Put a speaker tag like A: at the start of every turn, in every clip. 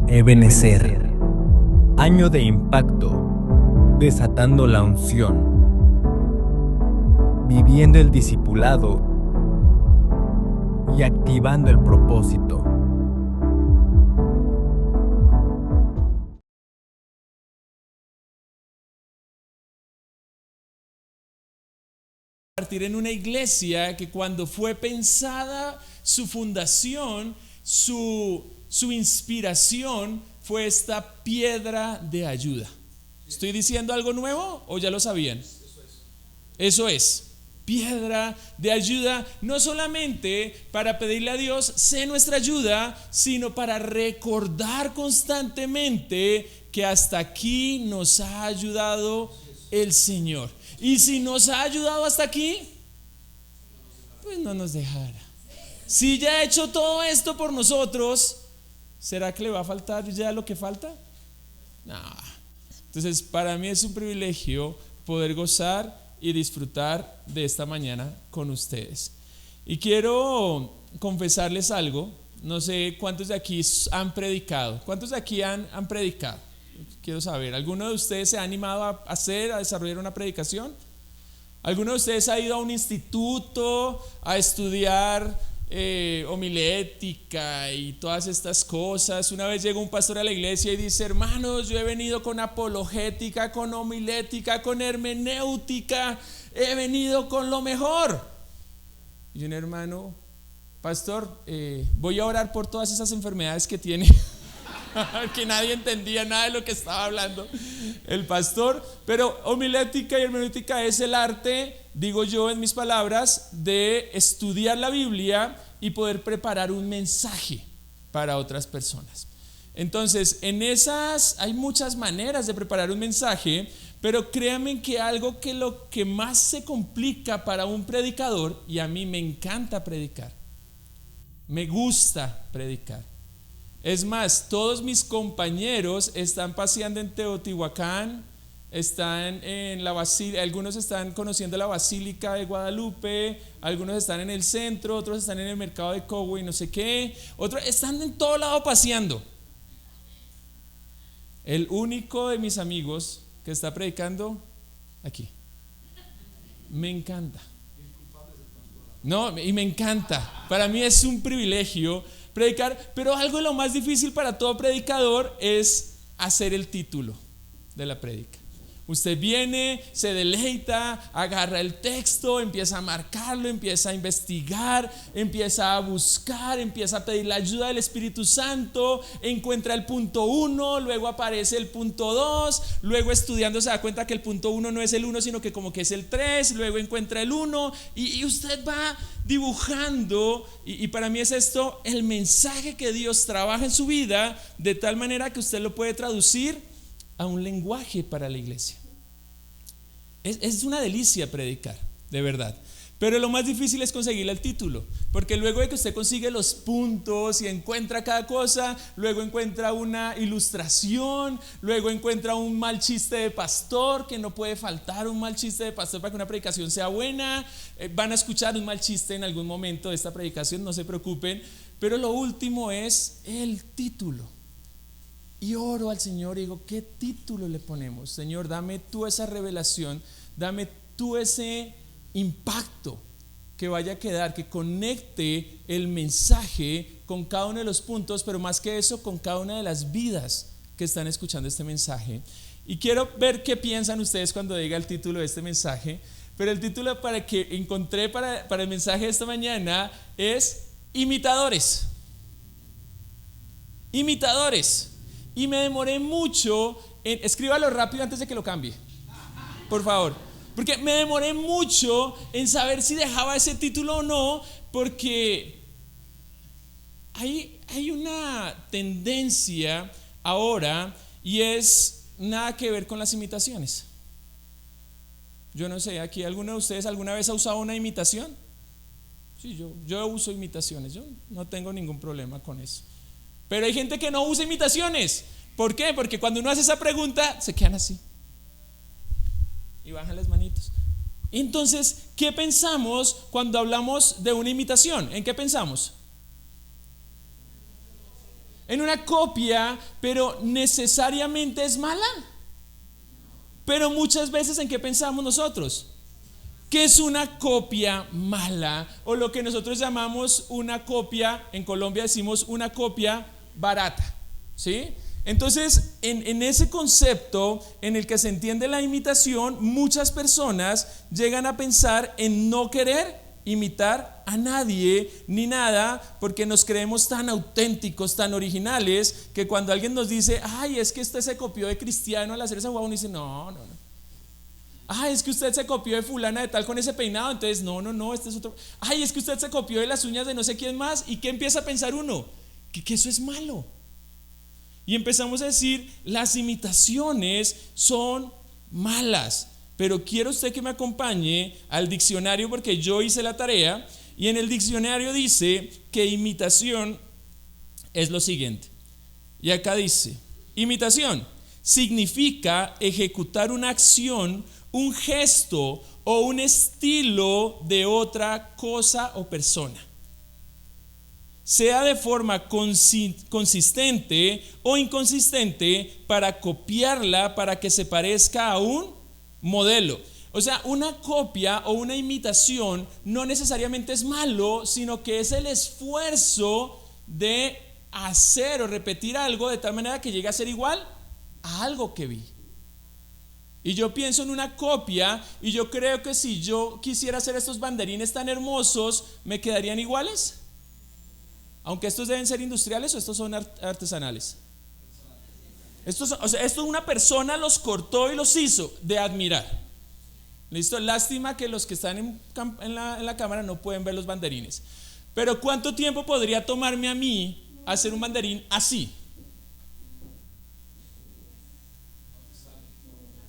A: Ebenecer. Año de impacto. Desatando la unción. Viviendo el discipulado y activando el propósito.
B: En una iglesia que cuando fue pensada su fundación, su inspiración fue esta piedra de ayuda. ¿Estoy diciendo algo nuevo o ya lo sabían? Eso es, piedra de ayuda, no solamente para pedirle a Dios, sé nuestra ayuda, sino para recordar constantemente que hasta aquí nos ha ayudado el Señor. Y si nos ha ayudado hasta aquí, pues no nos dejará. Si ya ha hecho todo esto por nosotros, ¿será que le va a faltar ya lo que falta? No. Entonces, para mí es un privilegio poder gozar y disfrutar de esta mañana con ustedes. Y quiero confesarles algo. No sé cuántos de aquí han predicado. ¿Cuántos de aquí han predicado? Quiero saber, ¿alguno de ustedes se ha animado a desarrollar una predicación? ¿Alguno de ustedes ha ido a un instituto a estudiar homilética y todas estas cosas? Una vez llegó un pastor a la iglesia y dice: hermanos, yo he venido con apologética, con homilética, con hermenéutica, he venido con lo mejor. Y un hermano: pastor, voy a orar por todas esas enfermedades que tiene. Que nadie entendía nada de lo que estaba hablando el pastor. Pero homilética y hermenéutica es el arte, digo yo en mis palabras, de estudiar la Biblia y poder preparar un mensaje para otras personas. Entonces, en esas hay muchas maneras de preparar un mensaje, pero créanme que algo que lo que más se complica para un predicador, y a mí me encanta predicar, me gusta predicar. Es más, todos mis compañeros están paseando en Teotihuacán, están en la basílica, algunos están conociendo la Basílica de Guadalupe, algunos están en el centro, otros están en el mercado de Cogüey, no sé qué, otros están en todo lado paseando. El único de mis amigos que está predicando aquí. Me encanta. No, y me encanta. Para mí es un privilegio predicar, pero algo de lo más difícil para todo predicador es hacer el título de la prédica. Usted viene, se deleita, agarra el texto, empieza a marcarlo, empieza a investigar, empieza a buscar, empieza a pedir la ayuda del Espíritu Santo, encuentra el punto 1, luego aparece el punto 2, luego estudiando se da cuenta que el punto 1 no es el 1, sino que como que es el 3, luego encuentra el 1 y usted va dibujando, y para mí es esto el mensaje que Dios trabaja en su vida, de tal manera que usted lo puede traducir a un lenguaje para la iglesia. Es una delicia predicar, de verdad. Pero lo más difícil es conseguir el título, porque luego de que usted consigue los puntos y encuentra cada cosa, luego encuentra una ilustración, luego encuentra un mal chiste de pastor, que no puede faltar un mal chiste de pastor para que una predicación sea buena. Van a escuchar un mal chiste en algún momento de esta predicación, no se preocupen. Pero lo último es el título. Y oro al Señor y digo: ¿qué título le ponemos? Señor, dame tú esa revelación, dame tú ese impacto que vaya a quedar, que conecte el mensaje con cada uno de los puntos, pero más que eso, con cada una de las vidas que están escuchando este mensaje. Y quiero ver qué piensan ustedes cuando diga el título de este mensaje. Pero el título que encontré para el mensaje de esta mañana es Imitadores. Imitadores. Y me demoré mucho escríbalo rápido antes de que lo cambie, por favor, porque me demoré mucho en saber si dejaba ese título o no, porque hay una tendencia ahora, y es nada que ver con las imitaciones. Yo no sé, aquí alguno de ustedes alguna vez ha usado una imitación. Sí, yo uso imitaciones, yo no tengo ningún problema con eso. Pero hay gente que no usa imitaciones. ¿Por qué? Porque cuando uno hace esa pregunta, se quedan así y bajan las manitos. Entonces, ¿qué pensamos cuando hablamos de una imitación? ¿En qué pensamos? en una copia, pero necesariamente es mala. Pero muchas veces, ¿en qué pensamos nosotros? Que es una copia mala, o lo que nosotros llamamos una copia, en Colombia decimos una copia barata, ¿sí? Entonces, en ese concepto en el que se entiende la imitación, muchas personas llegan a pensar en no querer imitar a nadie ni nada, porque nos creemos tan auténticos, tan originales, que cuando alguien nos dice, ay, es que usted se copió de Cristiano al hacer esa guau, uno dice, no. Ay, es que usted se copió de fulana de tal con ese peinado, entonces no, este es otro. Ay, es que usted se copió de las uñas de no sé quién más. ¿Y qué empieza a pensar uno? Que eso es malo. Y empezamos a decir, las imitaciones son malas. Pero quiero usted que me acompañe al diccionario, porque yo hice la tarea, y en el diccionario dice que imitación es lo siguiente. Y acá dice, imitación significa ejecutar una acción, un gesto o un estilo de otra cosa o persona, sea de forma consistente o inconsistente, para copiarla para que se parezca a un modelo. O sea, una copia o una imitación no necesariamente es malo, sino que es el esfuerzo de hacer o repetir algo de tal manera que llegue a ser igual a algo que vi. Y yo pienso en una copia, y yo creo que si yo quisiera hacer estos banderines tan hermosos, ¿me quedarían iguales? Aunque estos deben ser industriales, o estos son artesanales. Esto una persona los cortó y los hizo de admirar. Listo, lástima que los que están en la cámara no pueden ver los banderines. Pero ¿cuánto tiempo podría tomarme a mí hacer un banderín así?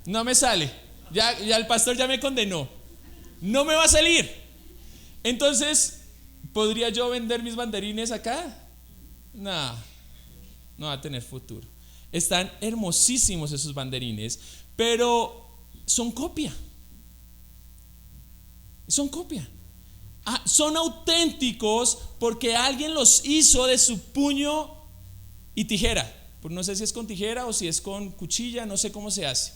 B: No me sale. Ya el pastor ya me condenó. No me va a salir. Entonces, ¿podría yo vender mis banderines acá? No va a tener futuro. Están hermosísimos esos banderines, pero son copia. Son copia. Son auténticos porque alguien los hizo de su puño y tijera. No sé si es con tijera o si es con cuchilla, no sé cómo se hace.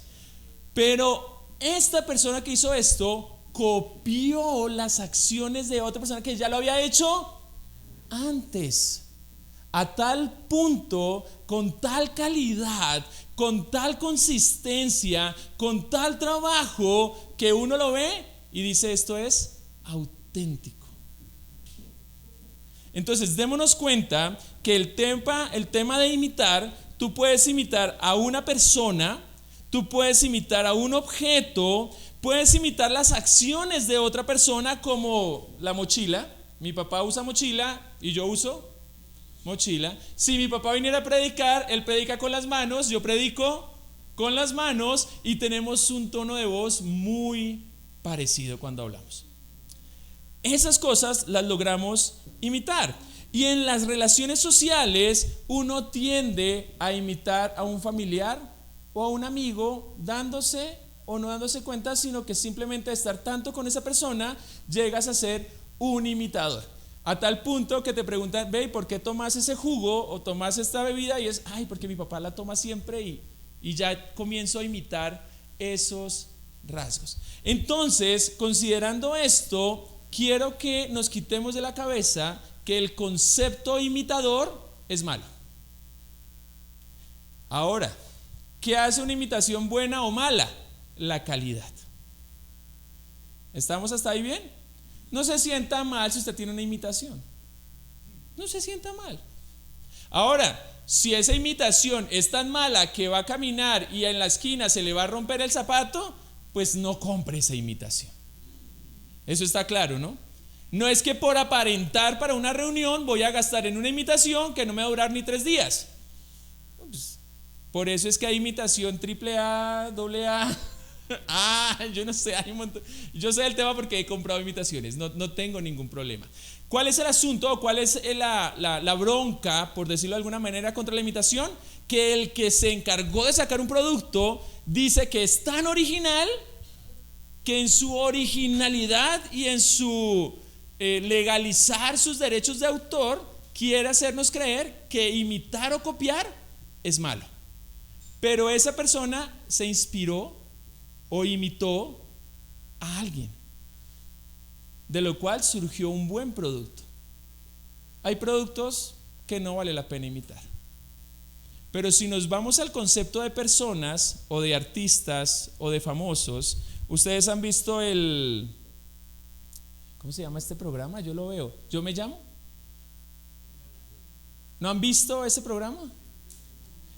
B: Pero esta persona que hizo esto copió las acciones de otra persona que ya lo había hecho antes, a tal punto, con tal calidad, con tal consistencia, con tal trabajo, que uno lo ve y dice, esto es auténtico. Entonces démonos cuenta que el tema de imitar, tú puedes imitar a una persona, tú puedes imitar a un objeto, puedes imitar las acciones de otra persona, como la mochila. Mi papá usa mochila y yo uso mochila. Si mi papá viniera a predicar, él predica con las manos, yo predico con las manos, y tenemos un tono de voz muy parecido cuando hablamos. Esas cosas las logramos imitar. Y en las relaciones sociales uno tiende a imitar a un familiar o a un amigo, dándose o no dándose cuenta, sino que simplemente estar tanto con esa persona llegas a ser un imitador, a tal punto que te preguntan, ve, ¿por qué tomas ese jugo o tomas esta bebida? Y es, ay, porque mi papá la toma siempre, y ya comienzo a imitar esos rasgos. Entonces, considerando esto, quiero que nos quitemos de la cabeza que el concepto imitador es malo. Ahora, ¿qué hace una imitación buena o mala? La calidad. ¿Estamos hasta ahí bien? No se sienta mal si usted tiene una imitación. No se sienta mal. Ahora, si esa imitación es tan mala que va a caminar y en la esquina se le va a romper el zapato, pues no compre esa imitación. Eso está claro, ¿no? No es que por aparentar para una reunión voy a gastar en una imitación que no me va a durar ni 3 días. Pues, por eso es que hay imitación AAA, AA. Yo no sé, hay un montón. Yo sé el tema porque he comprado imitaciones, no tengo ningún problema. ¿Cuál es el asunto o cuál es la bronca, por decirlo de alguna manera, contra la imitación? Que el que se encargó de sacar un producto dice que es tan original que en su originalidad y en su legalizar sus derechos de autor quiere hacernos creer que imitar o copiar es malo. Pero esa persona se inspiró o imitó a alguien, de lo cual surgió un buen producto. Hay productos que no vale la pena imitar. Pero si nos vamos al concepto de personas o de artistas o de famosos, ustedes han visto ¿cómo se llama este programa? Yo lo veo. ¿Yo me llamo? ¿No han visto ese programa?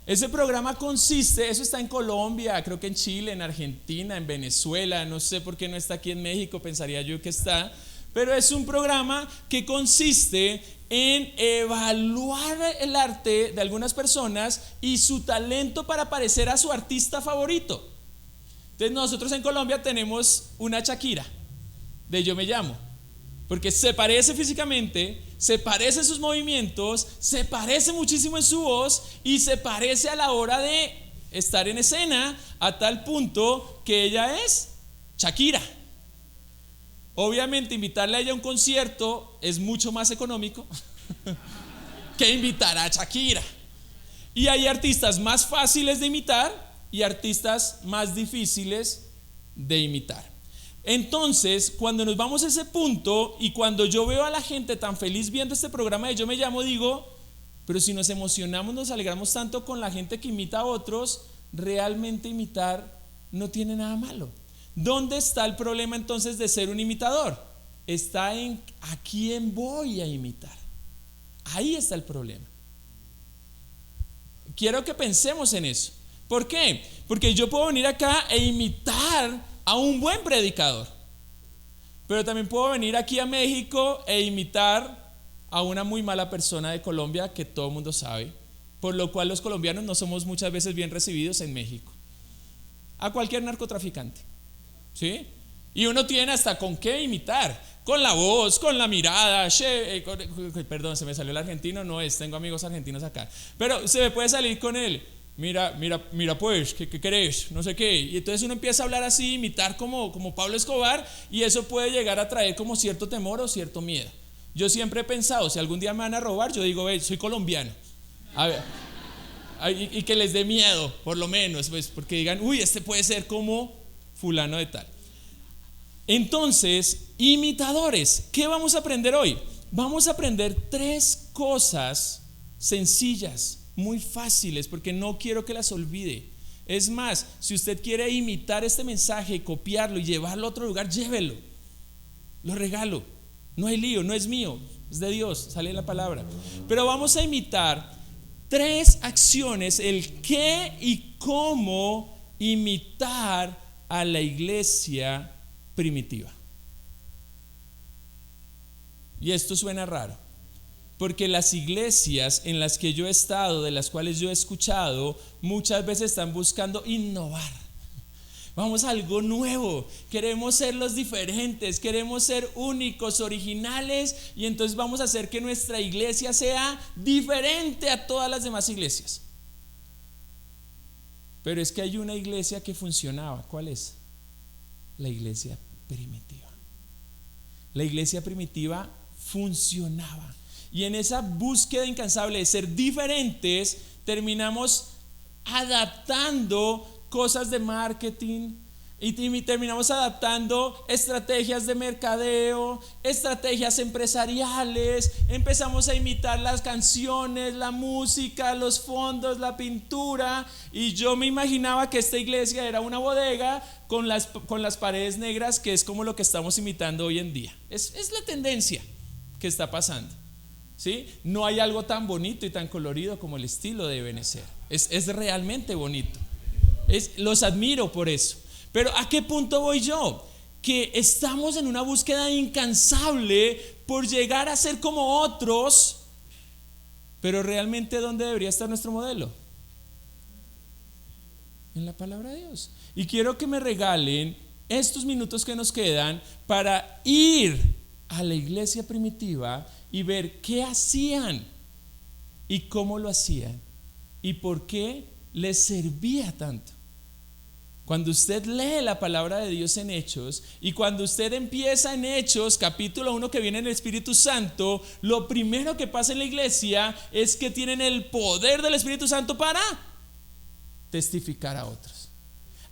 B: Ese programa consiste, eso está en Colombia, creo que en Chile, en Argentina, en Venezuela, no sé por qué no está aquí en México, pensaría yo que está, pero es un programa que consiste en evaluar el arte de algunas personas y su talento para parecer a su artista favorito. Entonces nosotros en Colombia tenemos una Shakira de Yo Me Llamo, porque se parece físicamente, se parece en sus movimientos, se parece muchísimo en su voz y se parece a la hora de estar en escena, a tal punto que ella es Shakira. Obviamente invitarle a ella a un concierto es mucho más económico que invitar a Shakira. Y hay artistas más fáciles de imitar y artistas más difíciles de imitar. Entonces, cuando nos vamos a ese punto y cuando yo veo a la gente tan feliz viendo este programa de Yo Me Llamo, digo, pero si nos emocionamos, nos alegramos tanto con la gente que imita a otros, realmente imitar no tiene nada malo. ¿Dónde está el problema entonces de ser un imitador? Está en a quién voy a imitar. Ahí está el problema. Quiero que pensemos en eso. ¿Por qué? Porque yo puedo venir acá e imitar a un buen predicador, pero también puedo venir aquí a México e imitar a una muy mala persona de Colombia que todo el mundo sabe, por lo cual los colombianos no somos muchas veces bien recibidos en México. A cualquier narcotraficante, ¿sí? Y uno tiene hasta con qué imitar, con la voz, con la mirada, perdón, se me salió el argentino, no es, tengo amigos argentinos acá, pero se me puede salir con él. Mira pues, ¿qué querés? No sé qué. Y entonces uno empieza a hablar así, imitar como Pablo Escobar, y eso puede llegar a traer como cierto temor o cierto miedo. Yo siempre he pensado, si algún día me van a robar, yo digo, soy colombiano. A ver, y que les dé miedo, por lo menos, pues, porque digan, uy, este puede ser como fulano de tal. Entonces, imitadores, ¿qué vamos a aprender hoy? Vamos a aprender 3 cosas sencillas, muy fáciles, porque no quiero que las olvide. Es más, si usted quiere imitar este mensaje, copiarlo y llevarlo a otro lugar, llévelo. Lo regalo. No hay lío, no es mío, es de Dios, sale la palabra. Pero vamos a imitar 3 acciones, el qué y cómo imitar a la iglesia primitiva. Y esto suena raro, porque las iglesias en las que yo he estado, de las cuales yo he escuchado, muchas veces están buscando innovar. Vamos a algo nuevo, queremos ser los diferentes, queremos ser únicos, originales, y entonces vamos a hacer que nuestra iglesia sea diferente a todas las demás iglesias. Pero es que hay una iglesia que funcionaba. ¿Cuál es? La iglesia primitiva. La iglesia primitiva funcionaba. Y en esa búsqueda incansable de ser diferentes, terminamos adaptando cosas de marketing y terminamos adaptando estrategias de mercadeo, estrategias empresariales. Empezamos a imitar las canciones, la música, los fondos, la pintura, y yo me imaginaba que esta iglesia era una bodega con las paredes negras, que es como lo que estamos imitando hoy en día. Es la tendencia que está pasando, ¿sí? No hay algo tan bonito y tan colorido como el estilo de Ebenezer. Es realmente bonito. Los admiro por eso. Pero ¿a qué punto voy yo? Que estamos en una búsqueda incansable por llegar a ser como otros, pero realmente ¿dónde debería estar nuestro modelo? En la palabra de Dios. Y quiero que me regalen estos minutos que nos quedan para ir a la iglesia primitiva y ver qué hacían y cómo lo hacían y por qué les servía tanto. Cuando usted lee la palabra de Dios en Hechos y cuando usted empieza en Hechos capítulo 1 que viene en el Espíritu Santo, lo primero que pasa en la iglesia es que tienen el poder del Espíritu Santo para testificar a otros.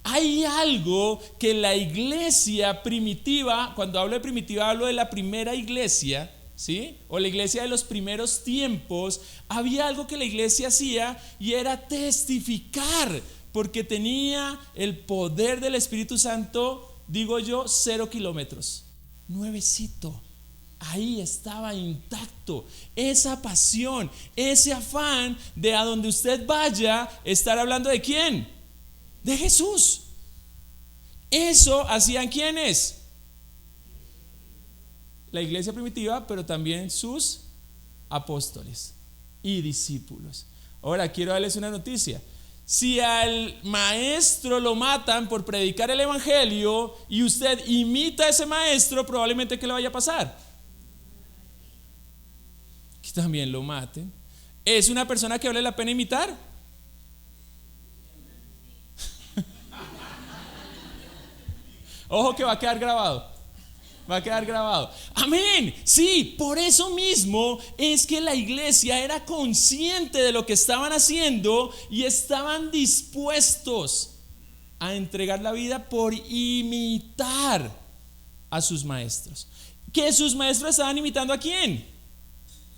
B: Hay algo que la iglesia primitiva, cuando hablo de primitiva hablo de la primera iglesia, ¿sí? O la iglesia de los primeros tiempos, había algo que la iglesia hacía y era testificar, porque tenía el poder del Espíritu Santo, digo yo, 0 kilómetros, nuevecito. Ahí estaba intacto esa pasión, ese afán de a donde usted vaya estar hablando de quién, de Jesús. Eso hacían ¿quiénes? La iglesia primitiva, pero también sus apóstoles y discípulos. Ahora quiero darles una noticia. Si al maestro lo matan por predicar el evangelio y usted imita a ese maestro, probablemente ¿qué le vaya a pasar? Que también lo maten. ¿Es una persona que vale la pena imitar? Ojo que va a quedar grabado. Va a quedar grabado. Amén. Sí, por eso mismo es que la iglesia era consciente de lo que estaban haciendo y estaban dispuestos a entregar la vida por imitar a sus maestros. ¿Que sus maestros estaban imitando a quién?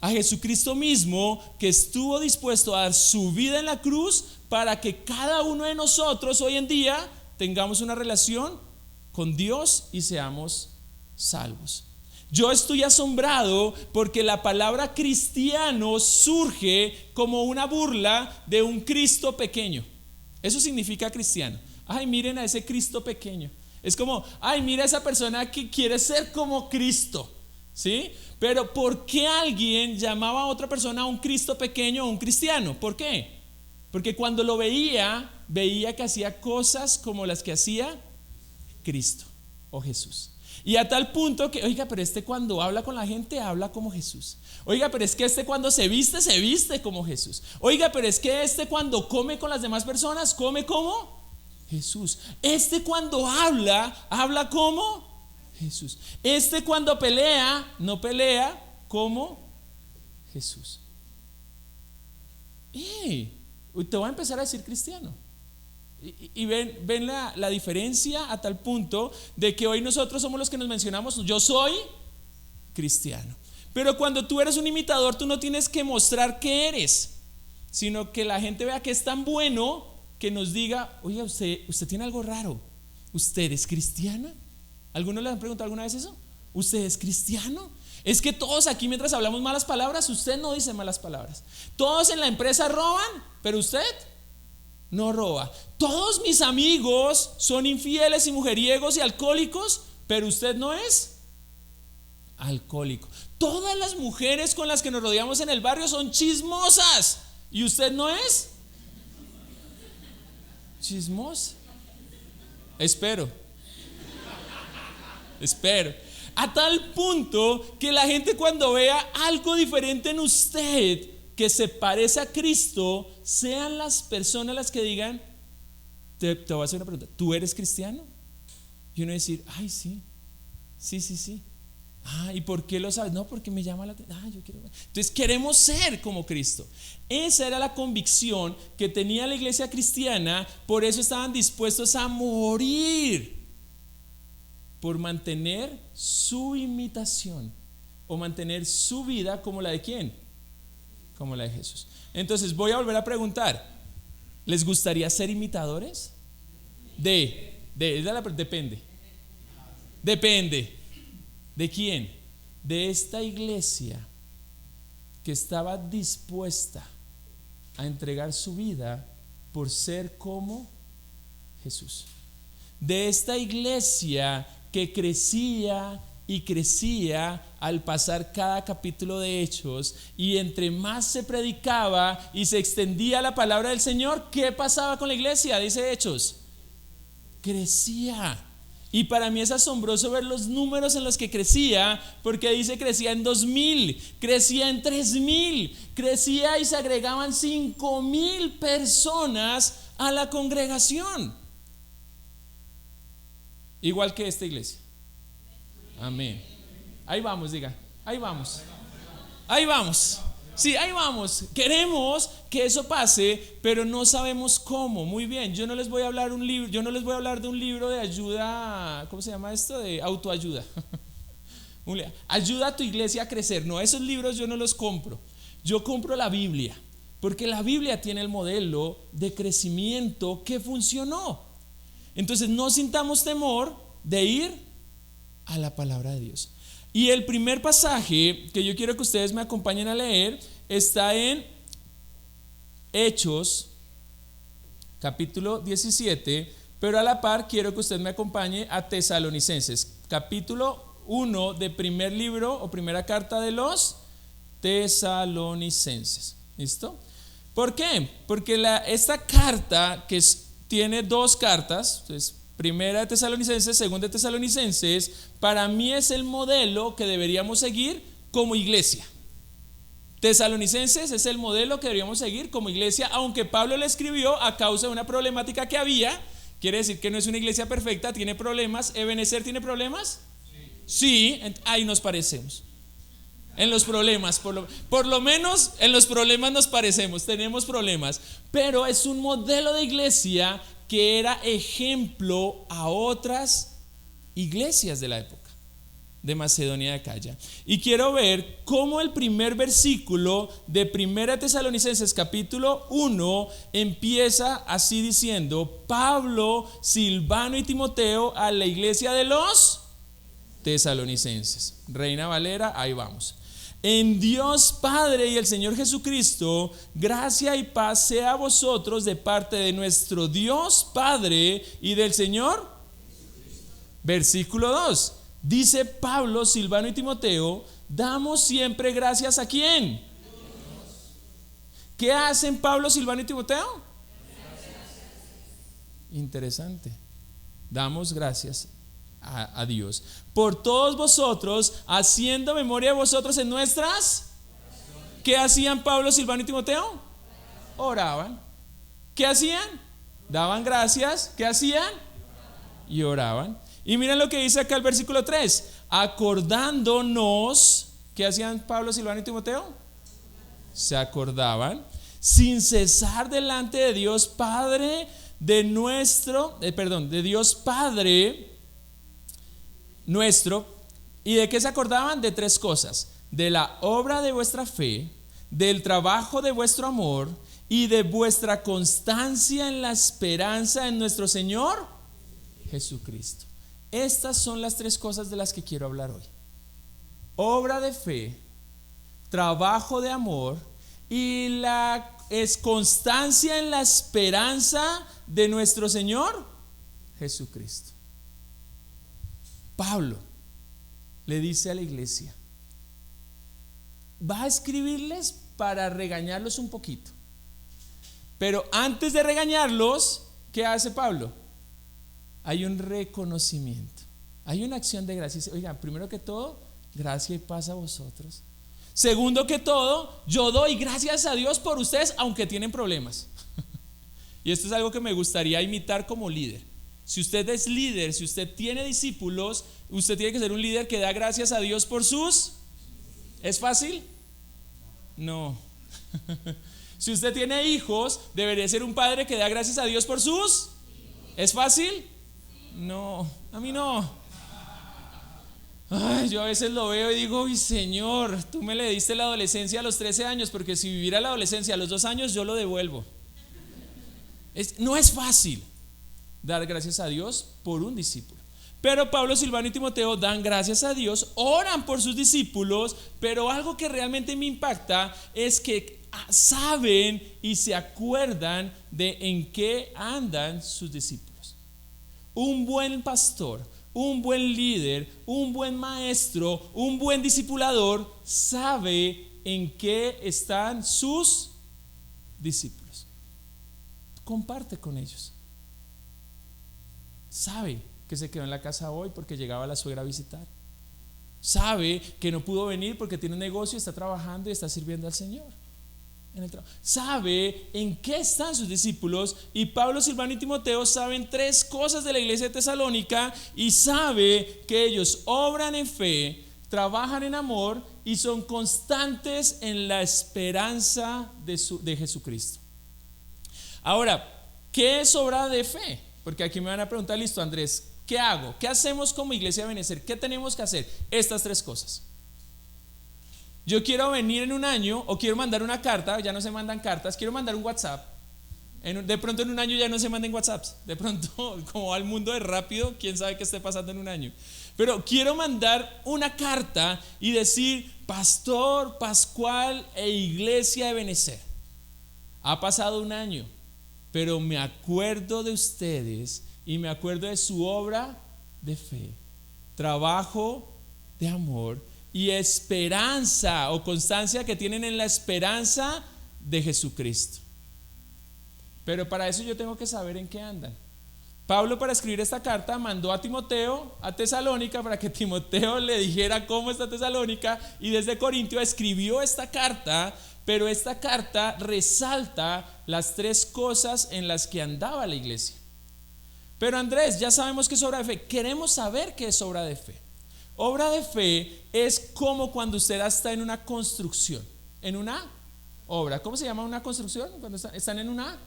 B: A Jesucristo mismo, que estuvo dispuesto a dar su vida en la cruz para que cada uno de nosotros hoy en día tengamos una relación con Dios y seamos salvos. Yo estoy asombrado porque la palabra cristiano surge como una burla de un Cristo pequeño. Eso significa cristiano. Ay, miren a ese Cristo pequeño. Es como, ay, mira a esa persona que quiere ser como Cristo, ¿sí? Pero ¿por qué alguien llamaba a otra persona un Cristo pequeño o un cristiano? ¿Por qué? Porque cuando lo veía que hacía cosas como las que hacía Cristo o Jesús. Y a tal punto que, oiga, pero este cuando habla con la gente habla como Jesús. Oiga, pero es que este cuando se viste como Jesús. Oiga, pero es que este cuando come con las demás personas come como Jesús. Este cuando habla como Jesús. Este cuando pelea no pelea como Jesús. Y te voy a empezar a decir cristiano. Y ven la diferencia a tal punto de que hoy nosotros somos los que nos mencionamos, yo soy cristiano. Pero cuando tú eres un imitador, tú no tienes que mostrar que eres, sino que la gente vea que es tan bueno que nos diga, oye, usted tiene algo raro, ¿usted es cristiana? ¿Algunos le han preguntado alguna vez eso? ¿Usted es cristiano? Es que todos aquí mientras hablamos malas palabras, usted no dice malas palabras. Todos en la empresa roban, pero usted no roba. Todos mis amigos son infieles y mujeriegos y alcohólicos, pero usted no es alcohólico. Todas las mujeres con las que nos rodeamos en el barrio son chismosas, y usted no es chismosa. Espero. A tal punto que la gente cuando vea algo diferente en usted que se parece a Cristo, sean las personas las que digan, te voy a hacer una pregunta, ¿tú eres cristiano? Y uno decir, ay, sí. Ah, ¿y por qué lo sabes? No, porque me llama la atención. Yo quiero. Entonces queremos ser como Cristo. Esa era la convicción que tenía la iglesia cristiana. Por eso estaban dispuestos a morir por mantener su imitación o mantener su vida como la de ¿quién? Como la de Jesús. Entonces voy a volver a preguntar, ¿les gustaría ser imitadores? Depende. ¿De quién? De esta iglesia que estaba dispuesta a entregar su vida por ser como Jesús. De esta iglesia que crecía y crecía al pasar cada capítulo de Hechos, y entre más se predicaba y se extendía la palabra del Señor, ¿qué pasaba con la iglesia? Dice Hechos, crecía. Y para mí es asombroso ver los números en los que crecía, porque dice crecía en 2000, crecía en 3000, crecía y se agregaban 5000 personas a la congregación. igual que esta iglesia. Amén. Ahí vamos, diga, ahí vamos. Ahí vamos. Sí, ahí vamos. Queremos que eso pase, pero no sabemos cómo. Muy bien, yo no les voy a hablar de un libro de ayuda, ¿cómo se llama esto? De autoayuda. Ayuda a tu iglesia a crecer. No, esos libros yo no los compro. Yo compro la Biblia, porque la Biblia tiene el modelo de crecimiento que funcionó. Entonces no sintamos temor de ir a la palabra de Dios. Y el primer pasaje que yo quiero que ustedes me acompañen a leer está en Hechos, capítulo 17, pero a la par quiero que usted me acompañe a Tesalonicenses, capítulo 1 de primer libro o primera carta de los Tesalonicenses. ¿Listo? ¿Por qué? Porque esta carta tiene dos cartas, entonces, primera de Tesalonicenses, segunda de Tesalonicenses, para mí es el modelo que deberíamos seguir como iglesia. Tesalonicenses es el modelo que deberíamos seguir como iglesia, aunque Pablo le escribió a causa de una problemática que había. Quiere decir que no es una iglesia perfecta, tiene problemas. ¿Ebenezer tiene problemas? Sí, ahí nos parecemos. En los problemas, por lo menos en los problemas nos parecemos, tenemos problemas. Pero es un modelo de iglesia que era ejemplo a otras iglesias de la época de Macedonia de Acaya. Y quiero ver cómo el primer versículo de 1 Tesalonicenses capítulo 1 empieza así diciendo: Pablo, Silvano y Timoteo a la iglesia de los Tesalonicenses. Reina Valera, ahí vamos. En Dios Padre y el Señor Jesucristo, gracia y paz sea a vosotros de parte de nuestro Dios Padre y del Señor. Versículo 2. Dice Pablo, Silvano y Timoteo, damos siempre gracias ¿a quién? ¿Qué hacen Pablo, Silvano y Timoteo? Interesante. Damos gracias a Dios por todos vosotros, haciendo memoria de vosotros en nuestras. ¿Qué hacían Pablo, Silvano y Timoteo? Oraban. ¿Qué hacían? Daban gracias. ¿Qué hacían? Y oraban. Y miren lo que dice acá el versículo 3: acordándonos. ¿Qué hacían Pablo, Silvano y Timoteo? Se acordaban sin cesar delante de Dios Padre de Dios Padre nuestro. ¿Y de qué se acordaban? De tres cosas: de la obra de vuestra fe, del trabajo de vuestro amor y de vuestra constancia en la esperanza en nuestro Señor Jesucristo. Estas son las tres cosas de las que quiero hablar hoy: obra de fe, trabajo de amor y la constancia en la esperanza de nuestro Señor Jesucristo. Pablo le dice a la iglesia, va a escribirles para regañarlos un poquito, pero antes de regañarlos, ¿qué hace Pablo? Hay un reconocimiento, hay una acción de gracia. Oigan, primero que todo, gracia y paz a vosotros. Segundo que todo, yo doy gracias a Dios por ustedes, aunque tienen problemas. Y esto es algo que me gustaría imitar como líder. Si usted es líder, si usted tiene discípulos, usted tiene que ser un líder que da gracias a Dios por sus. ¿Es fácil? No. Si usted tiene hijos, debería ser un padre que da gracias a Dios por sus. ¿Es fácil? No, a mí no. Ay, yo a veces lo veo y digo, uy, Señor, tú me le diste la adolescencia a los 13 años, porque si viviera la adolescencia a los 2 años, yo lo devuelvo. No es fácil dar gracias a Dios por un discípulo. Pero Pablo, Silvano y Timoteo dan gracias a Dios, oran por sus discípulos, pero algo que realmente me impacta es que saben y se acuerdan de en qué andan sus discípulos. Un buen pastor, un buen líder, un buen maestro, un buen discipulador sabe en qué están sus discípulos. Comparte con ellos. Sabe que se quedó en la casa hoy porque llegaba la suegra a visitar. Sabe que no pudo venir porque tiene un negocio, está trabajando y está sirviendo al Señor. en el trabajo. Sabe en qué están sus discípulos, y Pablo, Silvano y Timoteo saben 3 cosas de la iglesia de Tesalónica, y sabe que ellos obran en fe, trabajan en amor y son constantes en la esperanza de Jesucristo. Ahora, ¿qué es obra de fe? Porque aquí me van a preguntar, listo Andrés, ¿qué hago? ¿Qué hacemos como iglesia de Benecer? ¿Qué tenemos que hacer? Estas 3 cosas. Yo quiero venir en un año, o quiero mandar una carta, ya no se mandan cartas, quiero mandar un WhatsApp. De pronto en un año ya no se manden WhatsApps. De pronto, como al mundo de rápido, quién sabe qué esté pasando en un año. Pero quiero mandar una carta y decir: Pastor Pascual e Iglesia de Benecer, ha pasado un año, pero me acuerdo de ustedes y me acuerdo de su obra de fe, trabajo de amor y esperanza o constancia que tienen en la esperanza de Jesucristo. Pero para eso yo tengo que saber en qué andan. Pablo, para escribir esta carta, mandó a Timoteo a Tesalónica para que Timoteo le dijera cómo está Tesalónica, y desde Corintio escribió esta carta, pero esta carta resalta las 3 cosas en las que andaba la iglesia. Pero Andrés, ya sabemos que es obra de fe, queremos saber qué es obra de fe. Obra de fe es como cuando usted está en una construcción, en una obra. ¿Cómo se llama una construcción? Cuando están en una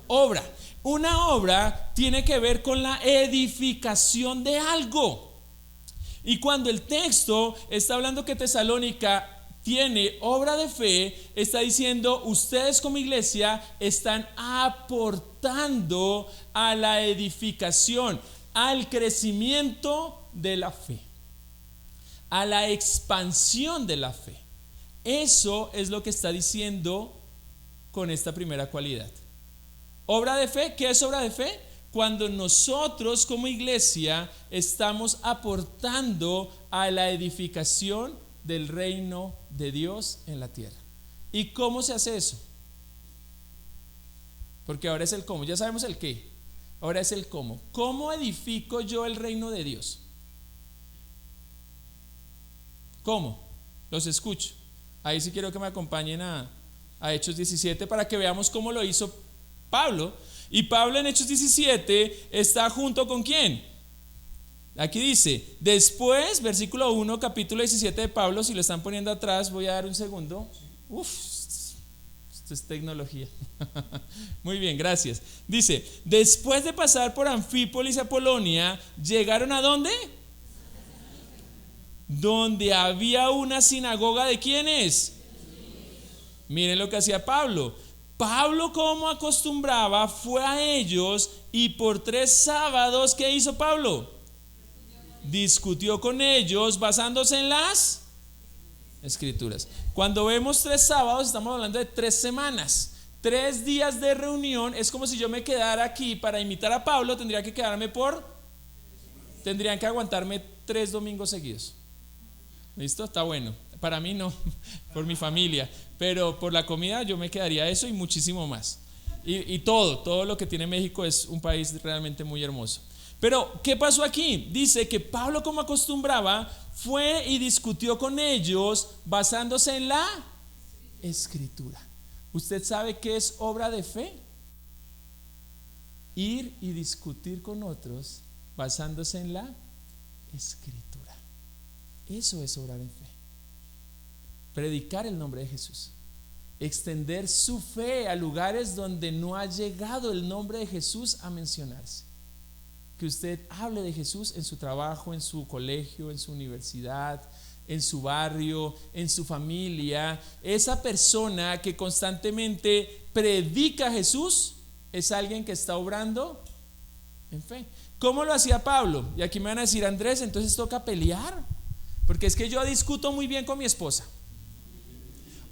B: obra. Una obra tiene que ver con la edificación de algo. Y cuando el texto está hablando que Tesalónica tiene obra de fe, está diciendo: ustedes como iglesia están aportando a la edificación, al crecimiento de la fe, a la expansión de la fe. Eso es lo que está diciendo con esta primera cualidad. Obra de fe. ¿Qué es obra de fe? Cuando nosotros como iglesia estamos aportando a la edificación del reino de Dios en la tierra. ¿Y cómo se hace eso? Porque ahora es el cómo, ya sabemos el qué, ahora es el cómo. ¿Cómo edifico yo el reino de Dios? ¿Cómo? Los escucho. Ahí sí quiero que me acompañen a Hechos 17 para que veamos cómo lo hizo Pablo. Y Pablo en Hechos 17 está junto con ¿quién? Aquí dice, después, versículo 1, capítulo 17 de Pablo. Si lo están poniendo atrás, voy a dar un segundo. Esto es tecnología. Muy bien, gracias. Dice, después de pasar por Anfípolis y Apolonia, llegaron ¿a dónde? Donde había una sinagoga de ¿quiénes? Miren lo que hacía Pablo. Pablo, como acostumbraba, fue a ellos, y por 3 sábados, ¿qué hizo Pablo? Discutió con ellos basándose en las Escrituras. Cuando vemos 3 sábados, estamos hablando de 3 semanas. 3 días de reunión. Es como si yo me quedara aquí para imitar a Pablo. Tendrían que aguantarme 3 domingos seguidos. ¿Listo? Está bueno. Para mí no, por mi familia, pero por la comida yo me quedaría eso y muchísimo más. Y todo lo que tiene México es un país realmente muy hermoso. Pero ¿qué pasó aquí? Dice que Pablo, como acostumbraba, fue y discutió con ellos basándose en la Escritura. ¿Usted sabe qué es obra de fe? Ir y discutir con otros basándose en la Escritura. Eso es obrar en fe. Predicar el nombre de Jesús, extender su fe a lugares donde no ha llegado el nombre de Jesús a mencionarse. Que usted hable de Jesús en su trabajo, en su colegio, en su universidad, en su barrio, en su familia. Esa persona que constantemente predica a Jesús es alguien que está obrando en fe. ¿Cómo lo hacía Pablo? Y aquí me van a decir, Andrés, entonces toca pelear, porque es que yo discuto muy bien con mi esposa.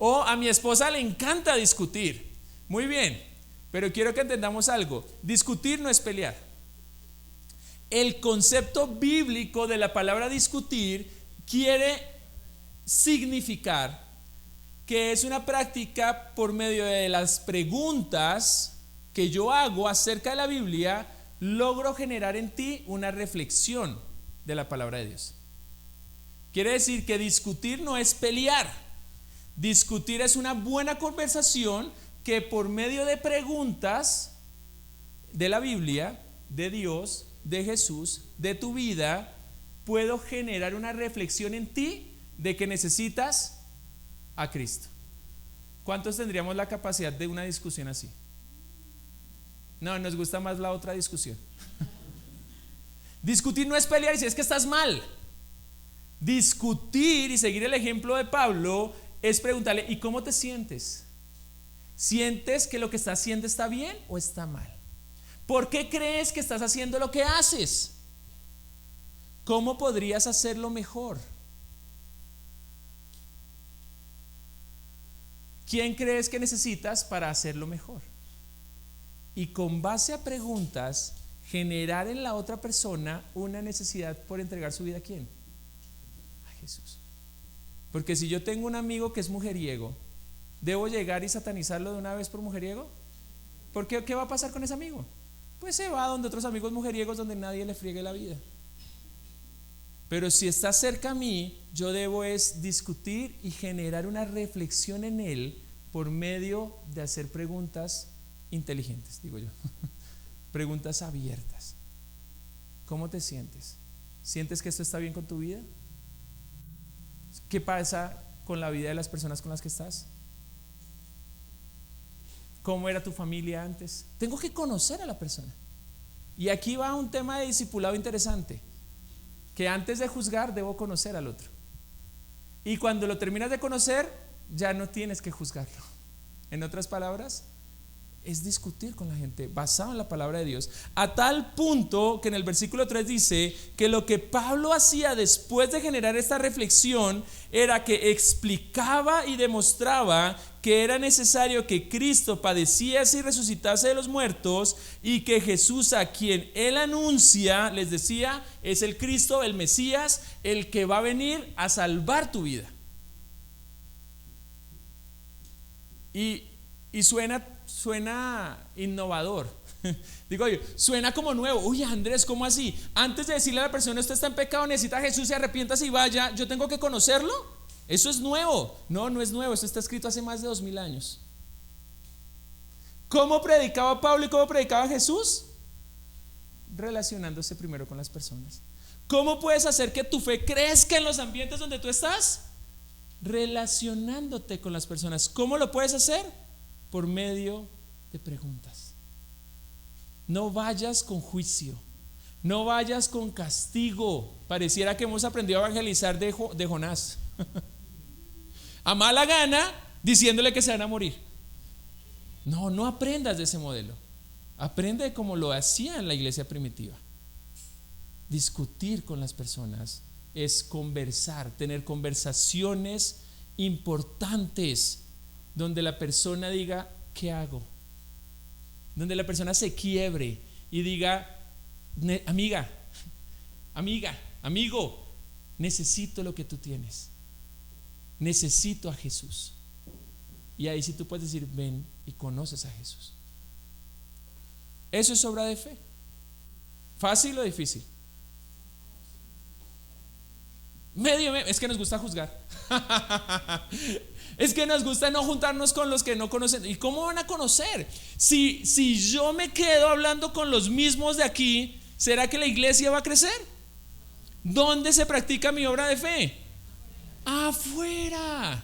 B: O a mi esposa le encanta discutir. Muy bien, pero quiero que entendamos algo. Discutir no es pelear. El concepto bíblico de la palabra discutir quiere significar que es una práctica por medio de las preguntas que yo hago acerca de la Biblia, logro generar en ti una reflexión de la palabra de Dios. Quiere decir que discutir no es pelear. Discutir es una buena conversación que por medio de preguntas de la Biblia, de Dios, de Jesús, de tu vida, puedo generar una reflexión en ti de que necesitas a Cristo. ¿Cuántos tendríamos la capacidad de una discusión así? No, nos gusta más la otra discusión. Discutir no es pelear y decir es que estás mal. Discutir y seguir el ejemplo de Pablo es preguntarle, ¿y cómo te sientes? ¿Sientes que lo que estás haciendo está bien o está mal? ¿Por qué crees que estás haciendo lo que haces? ¿Cómo podrías hacerlo mejor? ¿Quién crees que necesitas para hacerlo mejor? Y con base a preguntas, generar en la otra persona una necesidad por entregar su vida ¿a quién? A Jesús. Porque si yo tengo un amigo que es mujeriego, ¿debo llegar y satanizarlo de una vez por mujeriego? ¿Por qué? ¿Qué va a pasar con ese amigo? Pues se va donde otros amigos mujeriegos donde nadie le friegue la vida. Pero si está cerca a mí, yo debo es discutir y generar una reflexión en él por medio de hacer preguntas inteligentes, digo yo. Preguntas abiertas. ¿Cómo te sientes? ¿Sientes que esto está bien con tu vida? ¿Qué pasa con la vida de las personas con las que estás? ¿Cómo era tu familia antes? Tengo que conocer a la persona. Y aquí va un tema de discipulado interesante, que antes de juzgar debo conocer al otro. Y cuando lo terminas de conocer, ya no tienes que juzgarlo. En otras palabras, es discutir con la gente basado en la palabra de Dios, a tal punto que en el versículo 3 dice que lo que Pablo hacía después de generar esta reflexión era que explicaba y demostraba que era necesario que Cristo padeciese y resucitase de los muertos, y que Jesús, a quien él anuncia, les decía, es el Cristo, el Mesías, el que va a venir a salvar tu vida. Y suena innovador. Digo yo, suena como nuevo. Uy, Andrés, ¿cómo así? Antes de decirle a la persona usted está en pecado, necesita a Jesús, se arrepienta y vaya, ¿yo tengo que conocerlo? Eso es nuevo. No, no es nuevo, eso está escrito hace más de 2000 años. ¿Cómo predicaba Pablo y cómo predicaba Jesús? Relacionándose primero con las personas. ¿Cómo puedes hacer que tu fe crezca en los ambientes donde tú estás? Relacionándote con las personas. ¿Cómo lo puedes hacer? Por medio de preguntas. No vayas con juicio, no vayas con castigo. Pareciera que hemos aprendido a evangelizar de Jonás. A mala gana, diciéndole que se van a morir. No aprendas de ese modelo. Aprende como lo hacía en la iglesia primitiva. Discutir con las personas es conversar, tener conversaciones importantes donde la persona diga, ¿qué hago? Donde la persona se quiebre y diga, amiga, amigo, necesito lo que tú tienes, necesito a Jesús. Y ahí sí tú puedes decir, ven y conoces a Jesús. Eso es obra de fe. ¿Fácil o difícil? Medio, es que nos gusta juzgar. Es que nos gusta no juntarnos con los que no conocen. ¿Y cómo van a conocer? Si yo me quedo hablando con los mismos de aquí, ¿será que la iglesia va a crecer? ¿Dónde se practica mi obra de fe? Afuera.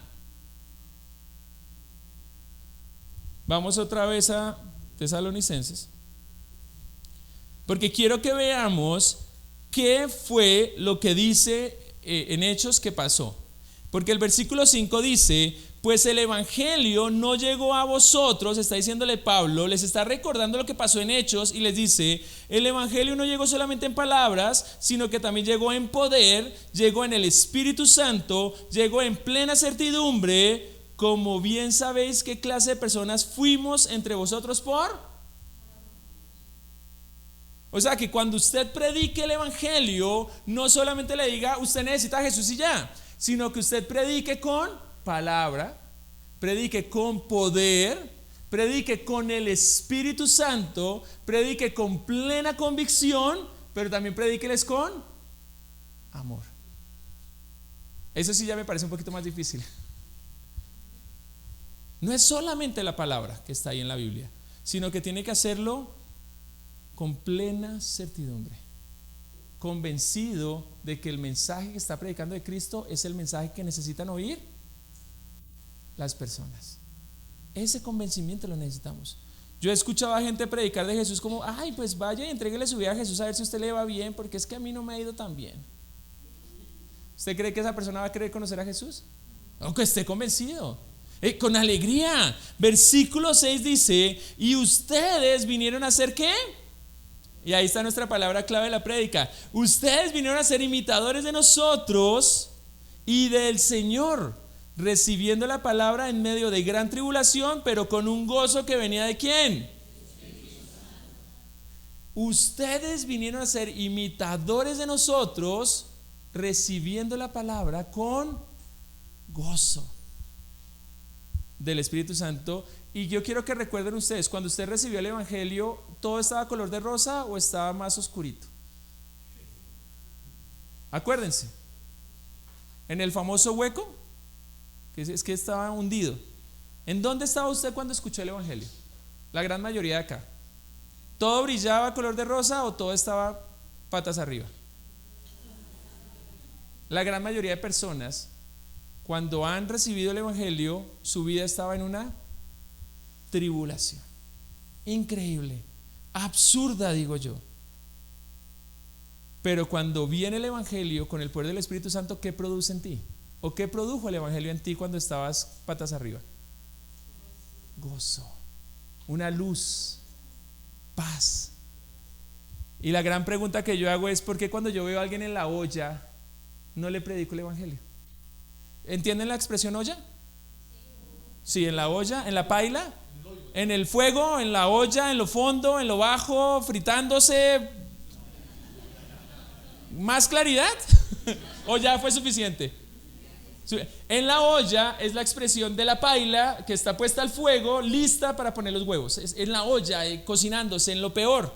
B: Vamos otra vez a Tesalonicenses, porque quiero que veamos qué fue lo que dice en Hechos que pasó. Porque el versículo 5 dice, pues el evangelio no llegó a vosotros, está diciéndole Pablo, les está recordando lo que pasó en Hechos y les dice, el evangelio no llegó solamente en palabras, sino que también llegó en poder, llegó en el Espíritu Santo, llegó en plena certidumbre, como bien sabéis qué clase de personas fuimos entre vosotros por. O sea que cuando usted predique el evangelio, no solamente le diga usted necesita a Jesús y ya, sino que usted predique con palabra, predique con poder, predique con el Espíritu Santo, predique con plena convicción, pero también predíqueles con amor. Eso sí ya me parece un poquito más difícil. No es solamente la palabra que está ahí en la Biblia, sino que tiene que hacerlo con plena certidumbre, convencido de que el mensaje que está predicando de Cristo es el mensaje que necesitan oír las personas. Ese convencimiento lo necesitamos. Yo he escuchado a gente predicar de Jesús como, ay, pues vaya y entréguele su vida a Jesús a ver si a usted le va bien, porque es que a mí no me ha ido tan bien. ¿Usted cree que esa persona va a querer conocer a Jesús? Aunque esté convencido, con alegría. Versículo 6 dice, y ustedes vinieron a hacer ¿qué? Y ahí está nuestra palabra clave de la prédica. Ustedes vinieron a ser imitadores de nosotros y del Señor, recibiendo la palabra en medio de gran tribulación, pero con un gozo que venía ¿de quién? Ustedes vinieron a ser imitadores de nosotros, recibiendo la palabra con gozo del Espíritu Santo. Y yo quiero que recuerden ustedes, cuando usted recibió el Evangelio, ¿todo estaba color de rosa o estaba más oscurito? Acuérdense, en el famoso hueco, que es que estaba hundido. ¿En dónde estaba usted cuando escuchó el Evangelio? La gran mayoría de acá. ¿Todo brillaba color de rosa o todo estaba patas arriba? La gran mayoría de personas, cuando han recibido el Evangelio, su vida estaba en una tribulación increíble, absurda, digo yo. Pero cuando viene el Evangelio con el poder del Espíritu Santo, ¿qué produce en ti? ¿O qué produjo el Evangelio en ti cuando estabas patas arriba? Gozo, una luz, paz. Y la gran pregunta que yo hago es, ¿por qué cuando yo veo a alguien en la olla no le predico el Evangelio? ¿Entienden la expresión olla? Sí, en la olla, en la paila, en el fuego, en la olla, en lo fondo, en lo bajo, fritándose. ¿Más claridad? ¿O ya fue suficiente? En la olla es la expresión de la paila que está puesta al fuego, lista para poner los huevos. Es en la olla, cocinándose, en lo peor,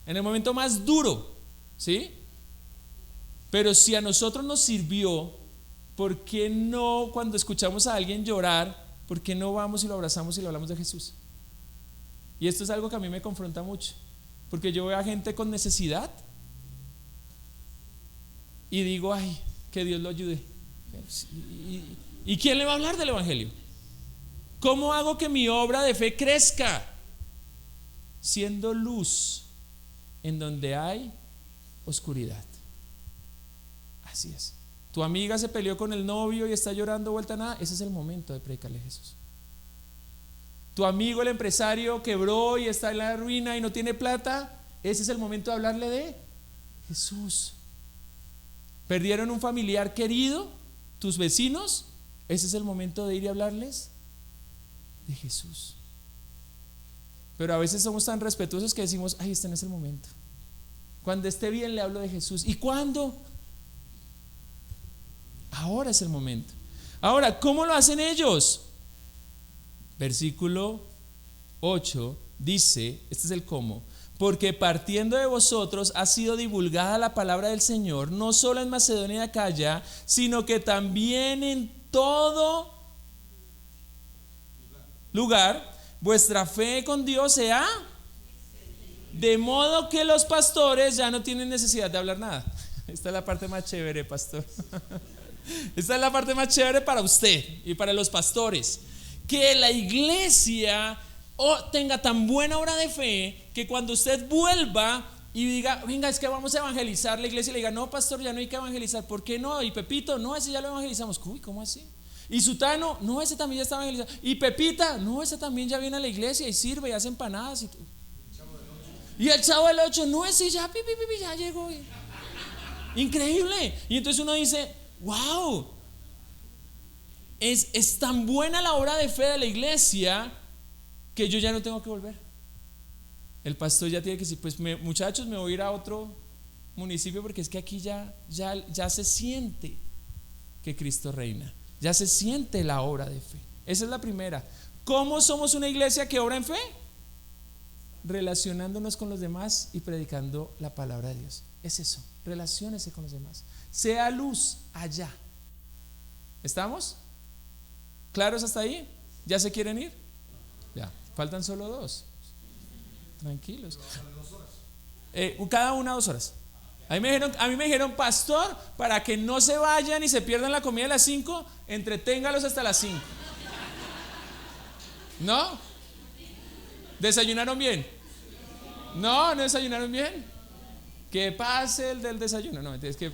B: en el momento más duro, ¿sí? Pero si a nosotros nos sirvió, ¿por qué no cuando escuchamos a alguien llorar, por qué no vamos y lo abrazamos y le hablamos de Jesús? Y esto es algo que a mí me confronta mucho, porque yo veo a gente con necesidad y digo, ay, que Dios lo ayude. ¿Y quién le va a hablar del Evangelio? ¿Cómo hago que mi obra de fe crezca? Siendo luz en donde hay oscuridad. Así es. Tu amiga se peleó con el novio y está llorando vuelta a nada. Ese es el momento de predicarle a Jesús. Tu amigo el empresario quebró y está en la ruina y no tiene plata. Ese es el momento de hablarle de Jesús. Perdieron un familiar querido, tus vecinos. Ese es el momento de ir y hablarles de Jesús. Pero a veces somos tan respetuosos que decimos, ay, este no es el momento. Cuando esté bien le hablo de Jesús. ¿Y cuándo? Ahora es el momento. Ahora, ¿cómo lo hacen ellos? Versículo 8 dice, este es el cómo: porque partiendo de vosotros ha sido divulgada la palabra del Señor, no solo en Macedonia y Acaya, sino que también en todo lugar vuestra fe con Dios se ha, de modo que los pastores ya no tienen necesidad de hablar nada. Esta es la parte más chévere, pastor. Esta es la parte más chévere para usted y para los pastores, que la iglesia tenga tan buena obra de fe que cuando usted vuelva y diga, venga, es que vamos a evangelizar, la iglesia le diga, no, pastor, ya no hay que evangelizar. ¿Por qué no? Y Pepito, no, ese ya lo evangelizamos. Uy, ¿cómo así? Y Sutano, no, ese también ya está evangelizado. Y Pepita, no, ese también ya viene a la iglesia y sirve y hace empanadas. Y el Chavo del 8, no, ese ya, ya llegó. Increíble. Y entonces uno dice, wow, es tan buena la obra de fe de la iglesia que yo ya no tengo que volver. El pastor ya tiene que decir, pues muchachos, me voy a ir a otro municipio porque es que aquí ya se siente que Cristo reina, ya se siente la obra de fe. Esa es la primera. ¿Cómo somos una iglesia que obra en fe? Relacionándonos con los demás y predicando la palabra de Dios. Es eso, relaciónese con los demás, sea luz allá. ¿Estamos? ¿Claros hasta ahí? ¿Ya se quieren ir? Ya, faltan solo 2. Tranquilos. Cada una 2 horas. A mí me dijeron, pastor, para que no se vayan y se pierdan la comida a las 5, entreténgalos hasta las 5. ¿No? ¿Desayunaron bien? No desayunaron bien. Que pase el del desayuno. No, es que...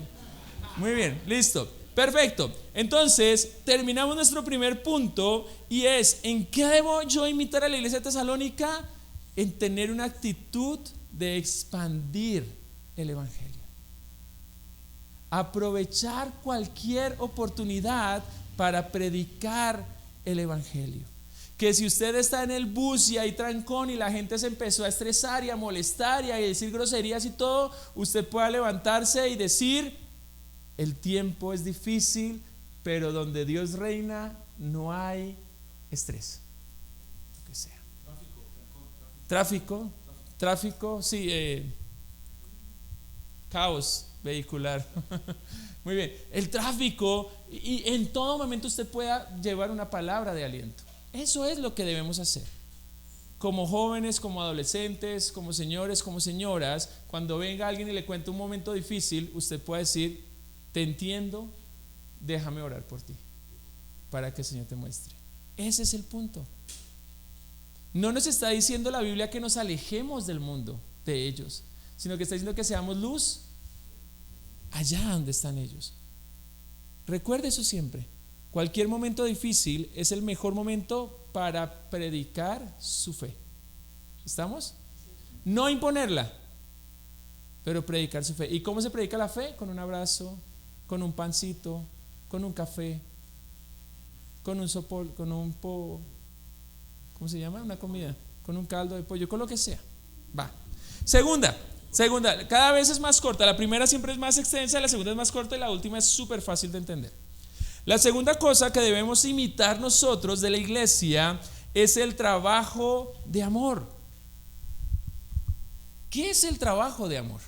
B: Muy bien, listo. Perfecto. Entonces, terminamos nuestro primer punto y es, ¿en qué debo yo imitar a la iglesia de Tesalónica? En tener una actitud de expandir el evangelio. Aprovechar cualquier oportunidad para predicar el evangelio. Que si usted está en el bus y hay trancón y la gente se empezó a estresar y a molestar y a decir groserías y todo, usted pueda levantarse y decir: el tiempo es difícil, pero donde Dios reina no hay estrés. Lo que sea. Tráfico, sí, caos vehicular. Muy bien, el tráfico, y en todo momento usted pueda llevar una palabra de aliento. Eso es lo que debemos hacer. Como jóvenes, como adolescentes, como señores, como señoras, cuando venga alguien y le cuente un momento difícil, usted puede decir: te entiendo, déjame orar por ti, para que el Señor te muestre. Ese es el punto. No nos está diciendo la Biblia que nos alejemos del mundo, de ellos, sino que está diciendo que seamos luz allá donde están ellos. Recuerde eso siempre. Cualquier momento difícil es el mejor momento para predicar su fe. ¿Estamos? No imponerla, pero predicar su fe. ¿Y cómo se predica la fe? Con un abrazo, con un pancito, con un café, con un sopol, con un ¿cómo se llama? Una comida, con un caldo de pollo, con lo que sea. Va. Segunda, cada vez es más corta. La primera siempre es más extensa, la segunda es más corta y la última es súper fácil de entender. La segunda cosa que debemos imitar nosotros de la iglesia es el trabajo de amor. ¿Qué es el trabajo de amor?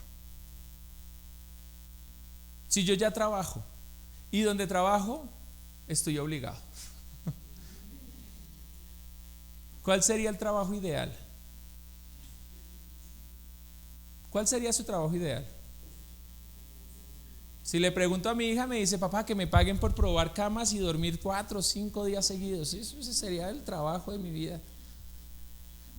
B: Si yo ya trabajo y donde trabajo estoy obligado. ¿Cuál sería el trabajo ideal? ¿Cuál sería su trabajo ideal? Si le pregunto a mi hija, me dice: papá, que me paguen por probar camas y dormir 4 o 5 días seguidos. Ese sería el trabajo de mi vida.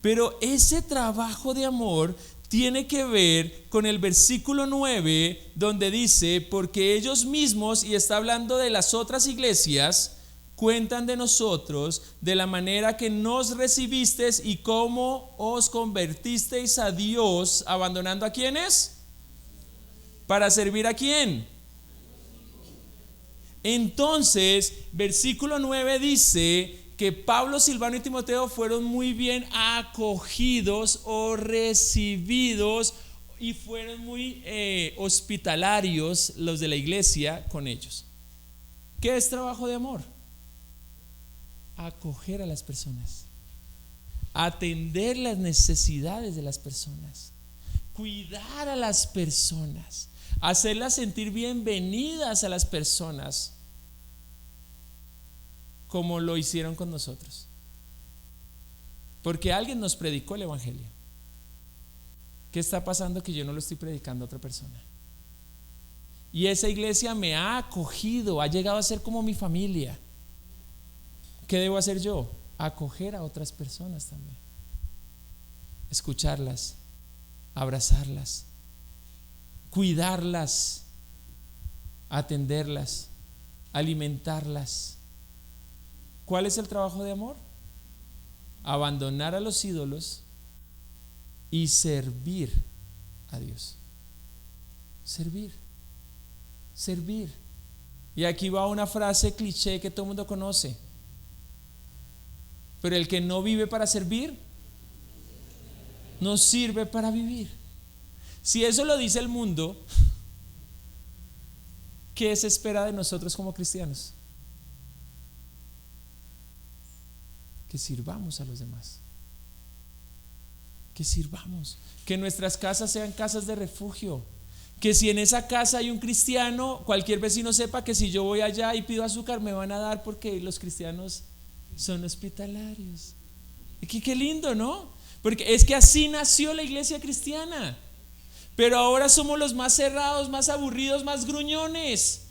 B: Pero ese trabajo de amor tiene que ver con el versículo 9, donde dice: porque ellos mismos, y está hablando de las otras iglesias, cuentan de nosotros, de la manera que nos recibisteis y cómo os convertisteis a Dios, abandonando ¿a quiénes? ¿Para servir a quién? Entonces, versículo 9 dice que Pablo, Silvano y Timoteo fueron muy bien acogidos o recibidos y fueron muy hospitalarios los de la iglesia con ellos. ¿Qué es trabajo de amor? Acoger a las personas, atender las necesidades de las personas, cuidar a las personas, hacerlas sentir bienvenidas a las personas, como lo hicieron con nosotros, porque alguien nos predicó el evangelio. ¿Qué está pasando que yo no lo estoy predicando a otra persona? Y esa iglesia me ha acogido, ha llegado a ser como mi familia. ¿Qué debo hacer yo? Acoger a otras personas también, escucharlas, abrazarlas, cuidarlas, atenderlas, alimentarlas. ¿Cuál es el trabajo de amor? Abandonar a los ídolos y servir a Dios. Servir. Y aquí va una frase cliché que todo el mundo conoce: pero el que no vive para servir no sirve para vivir. Si eso lo dice el mundo, ¿qué se espera de nosotros como cristianos? Que sirvamos a los demás, que sirvamos, que nuestras casas sean casas de refugio, que si en esa casa hay un cristiano, cualquier vecino sepa que si yo voy allá y pido azúcar me van a dar, porque los cristianos son hospitalarios. Qué lindo, ¿no? Porque es que así nació la iglesia cristiana. Pero ahora somos los más cerrados, más aburridos, más gruñones.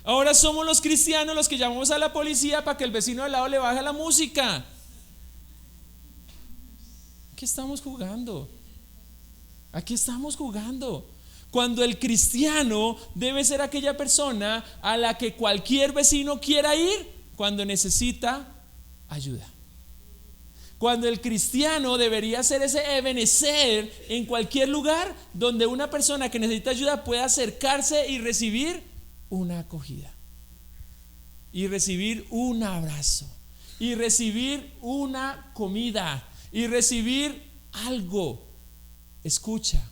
B: Ahora somos los cristianos los que llamamos a la policía para que el vecino al lado le baje la música. ¿Qué estamos jugando? ¿A qué estamos jugando? Cuando el cristiano debe ser aquella persona a la que cualquier vecino quiera ir cuando necesita ayuda. Cuando el cristiano debería ser ese Ebenezer en cualquier lugar donde una persona que necesita ayuda pueda acercarse y recibir una acogida, y recibir un abrazo, y recibir una comida, y recibir algo. Escucha,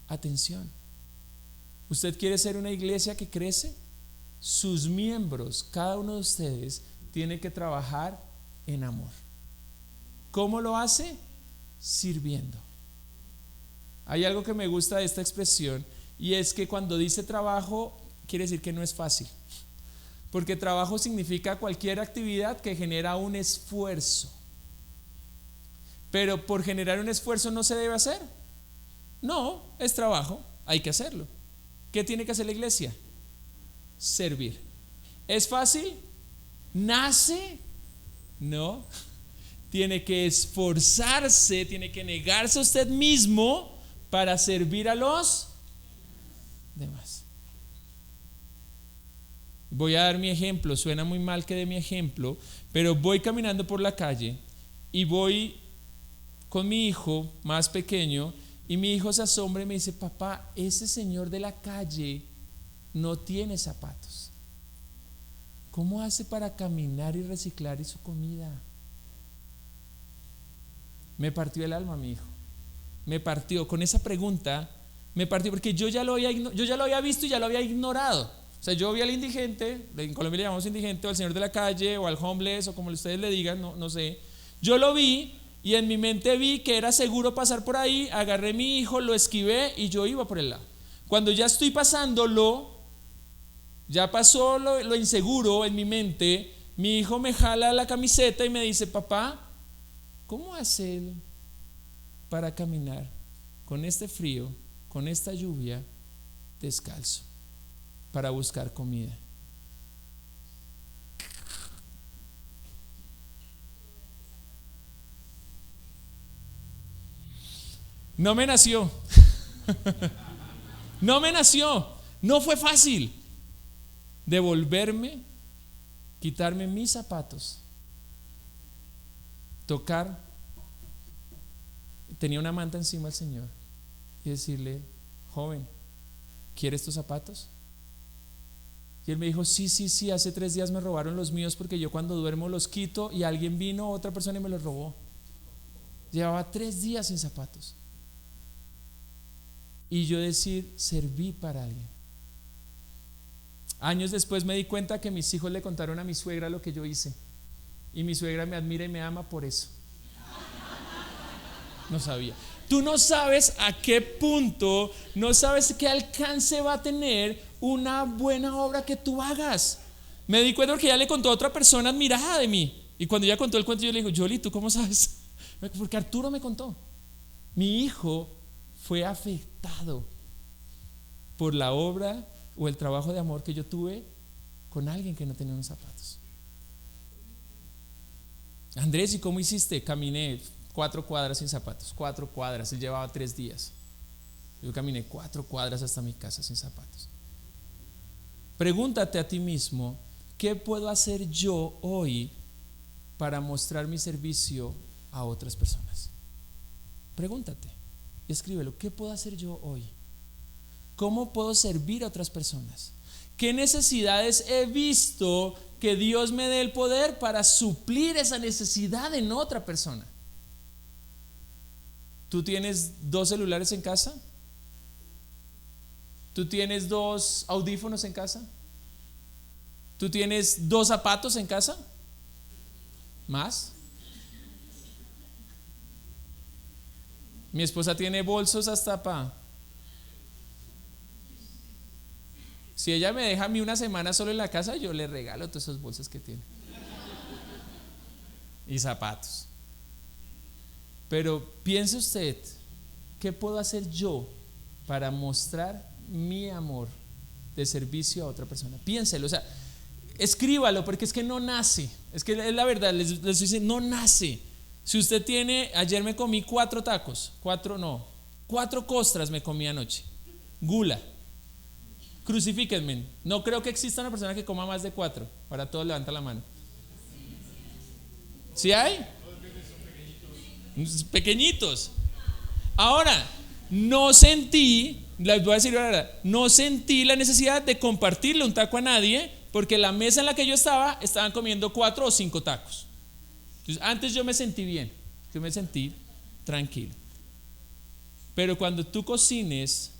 B: atención. ¿Usted quiere ser una iglesia que crece? Sus miembros, cada uno de ustedes, tiene que trabajar en amor. ¿Cómo lo hace? Sirviendo. Hay algo que me gusta de esta expresión, y es que cuando dice trabajo, quiere decir que no es fácil. Porque trabajo significa cualquier actividad que genera un esfuerzo. Pero por generar un esfuerzo no se debe hacer. No, es trabajo, hay que hacerlo. ¿Qué tiene que hacer la iglesia? Servir. ¿Es fácil? ¿Nace? No. Tiene que esforzarse, tiene que negarse a usted mismo para servir a los demás. Voy a dar mi ejemplo, suena muy mal que dé mi ejemplo, pero voy caminando por la calle y voy con mi hijo más pequeño y mi hijo se asombra y me dice: papá, ese señor de la calle no tiene zapatos. ¿Cómo hace para caminar y reciclar su comida? Me partió el alma, mi hijo. Me partió con esa pregunta, me partió porque yo ya lo había visto y ya lo había ignorado. O sea, yo vi al indigente, en Colombia le llamamos indigente, o al señor de la calle, o al homeless, o como ustedes le digan, no sé. Yo lo vi y en mi mente vi que era seguro pasar por ahí, agarré a mi hijo, lo esquivé y yo iba por el lado. Cuando ya estoy pasándolo, ya pasó lo inseguro en mi mente, mi hijo me jala la camiseta y me dice: papá, ¿cómo hace él para caminar con este frío, con esta lluvia, descalzo, para buscar comida? No me nació. No me nació. No fue fácil devolverme, quitarme mis zapatos, tocar, tenía una manta encima del Señor y decirle: joven, ¿quieres tus zapatos? Y él me dijo: sí, hace 3 días me robaron los míos porque yo cuando duermo los quito y alguien vino, otra persona, y me los robó. Llevaba 3 días sin zapatos. Y yo serví para alguien. Años después me di cuenta que mis hijos le contaron a mi suegra lo que yo hice. Y mi suegra me admira y me ama por eso. No sabía. Tú no sabes a qué punto, no sabes qué alcance va a tener una buena obra que tú hagas. Me di cuenta porque ella le contó a otra persona admirada de mí. Y cuando ella contó el cuento, yo le digo: Yoli, ¿tú cómo sabes? Porque Arturo me contó. Mi hijo fue afectado por la obra o el trabajo de amor que yo tuve con alguien que no tenía unos zapatos. Andrés, ¿y cómo hiciste? Caminé 4 cuadras sin zapatos. 4 cuadras, él llevaba 3 días. Yo caminé 4 cuadras hasta mi casa sin zapatos. Pregúntate a ti mismo: ¿qué puedo hacer yo hoy para mostrar mi servicio a otras personas? Pregúntate y escríbelo: ¿qué puedo hacer yo hoy? ¿Cómo puedo servir a otras personas? ¿Qué necesidades he visto que Dios me dé el poder para suplir esa necesidad en otra persona? ¿Tú tienes 2 celulares en casa? ¿Tú tienes 2 audífonos en casa? ¿Tú tienes 2 zapatos en casa? ¿Más? Mi esposa tiene bolsos hasta pa. Si ella me deja a mí una semana solo en la casa, yo le regalo todos esos bolsos que tiene. y zapatos. Pero piense usted, ¿qué puedo hacer yo para mostrar mi amor de servicio a otra persona? Piénselo, o sea, escríbalo, porque es que no nace. Es que es la verdad, les dice, no nace. Si usted tiene, ayer me comí 4 tacos, 4 costras me comí anoche, gula. Crucifíquenme, no creo que exista una persona que coma más de 4. Ahora todos levantan la mano. ¿Sí hay? Pequeñitos. Ahora, no sentí, les voy a decir la verdad, no sentí la necesidad de compartirle un taco a nadie, porque la mesa en la que yo estaba, estaban comiendo 4 o 5 tacos. Entonces, antes yo me sentí bien, yo me sentí tranquilo. Pero cuando tú cocines,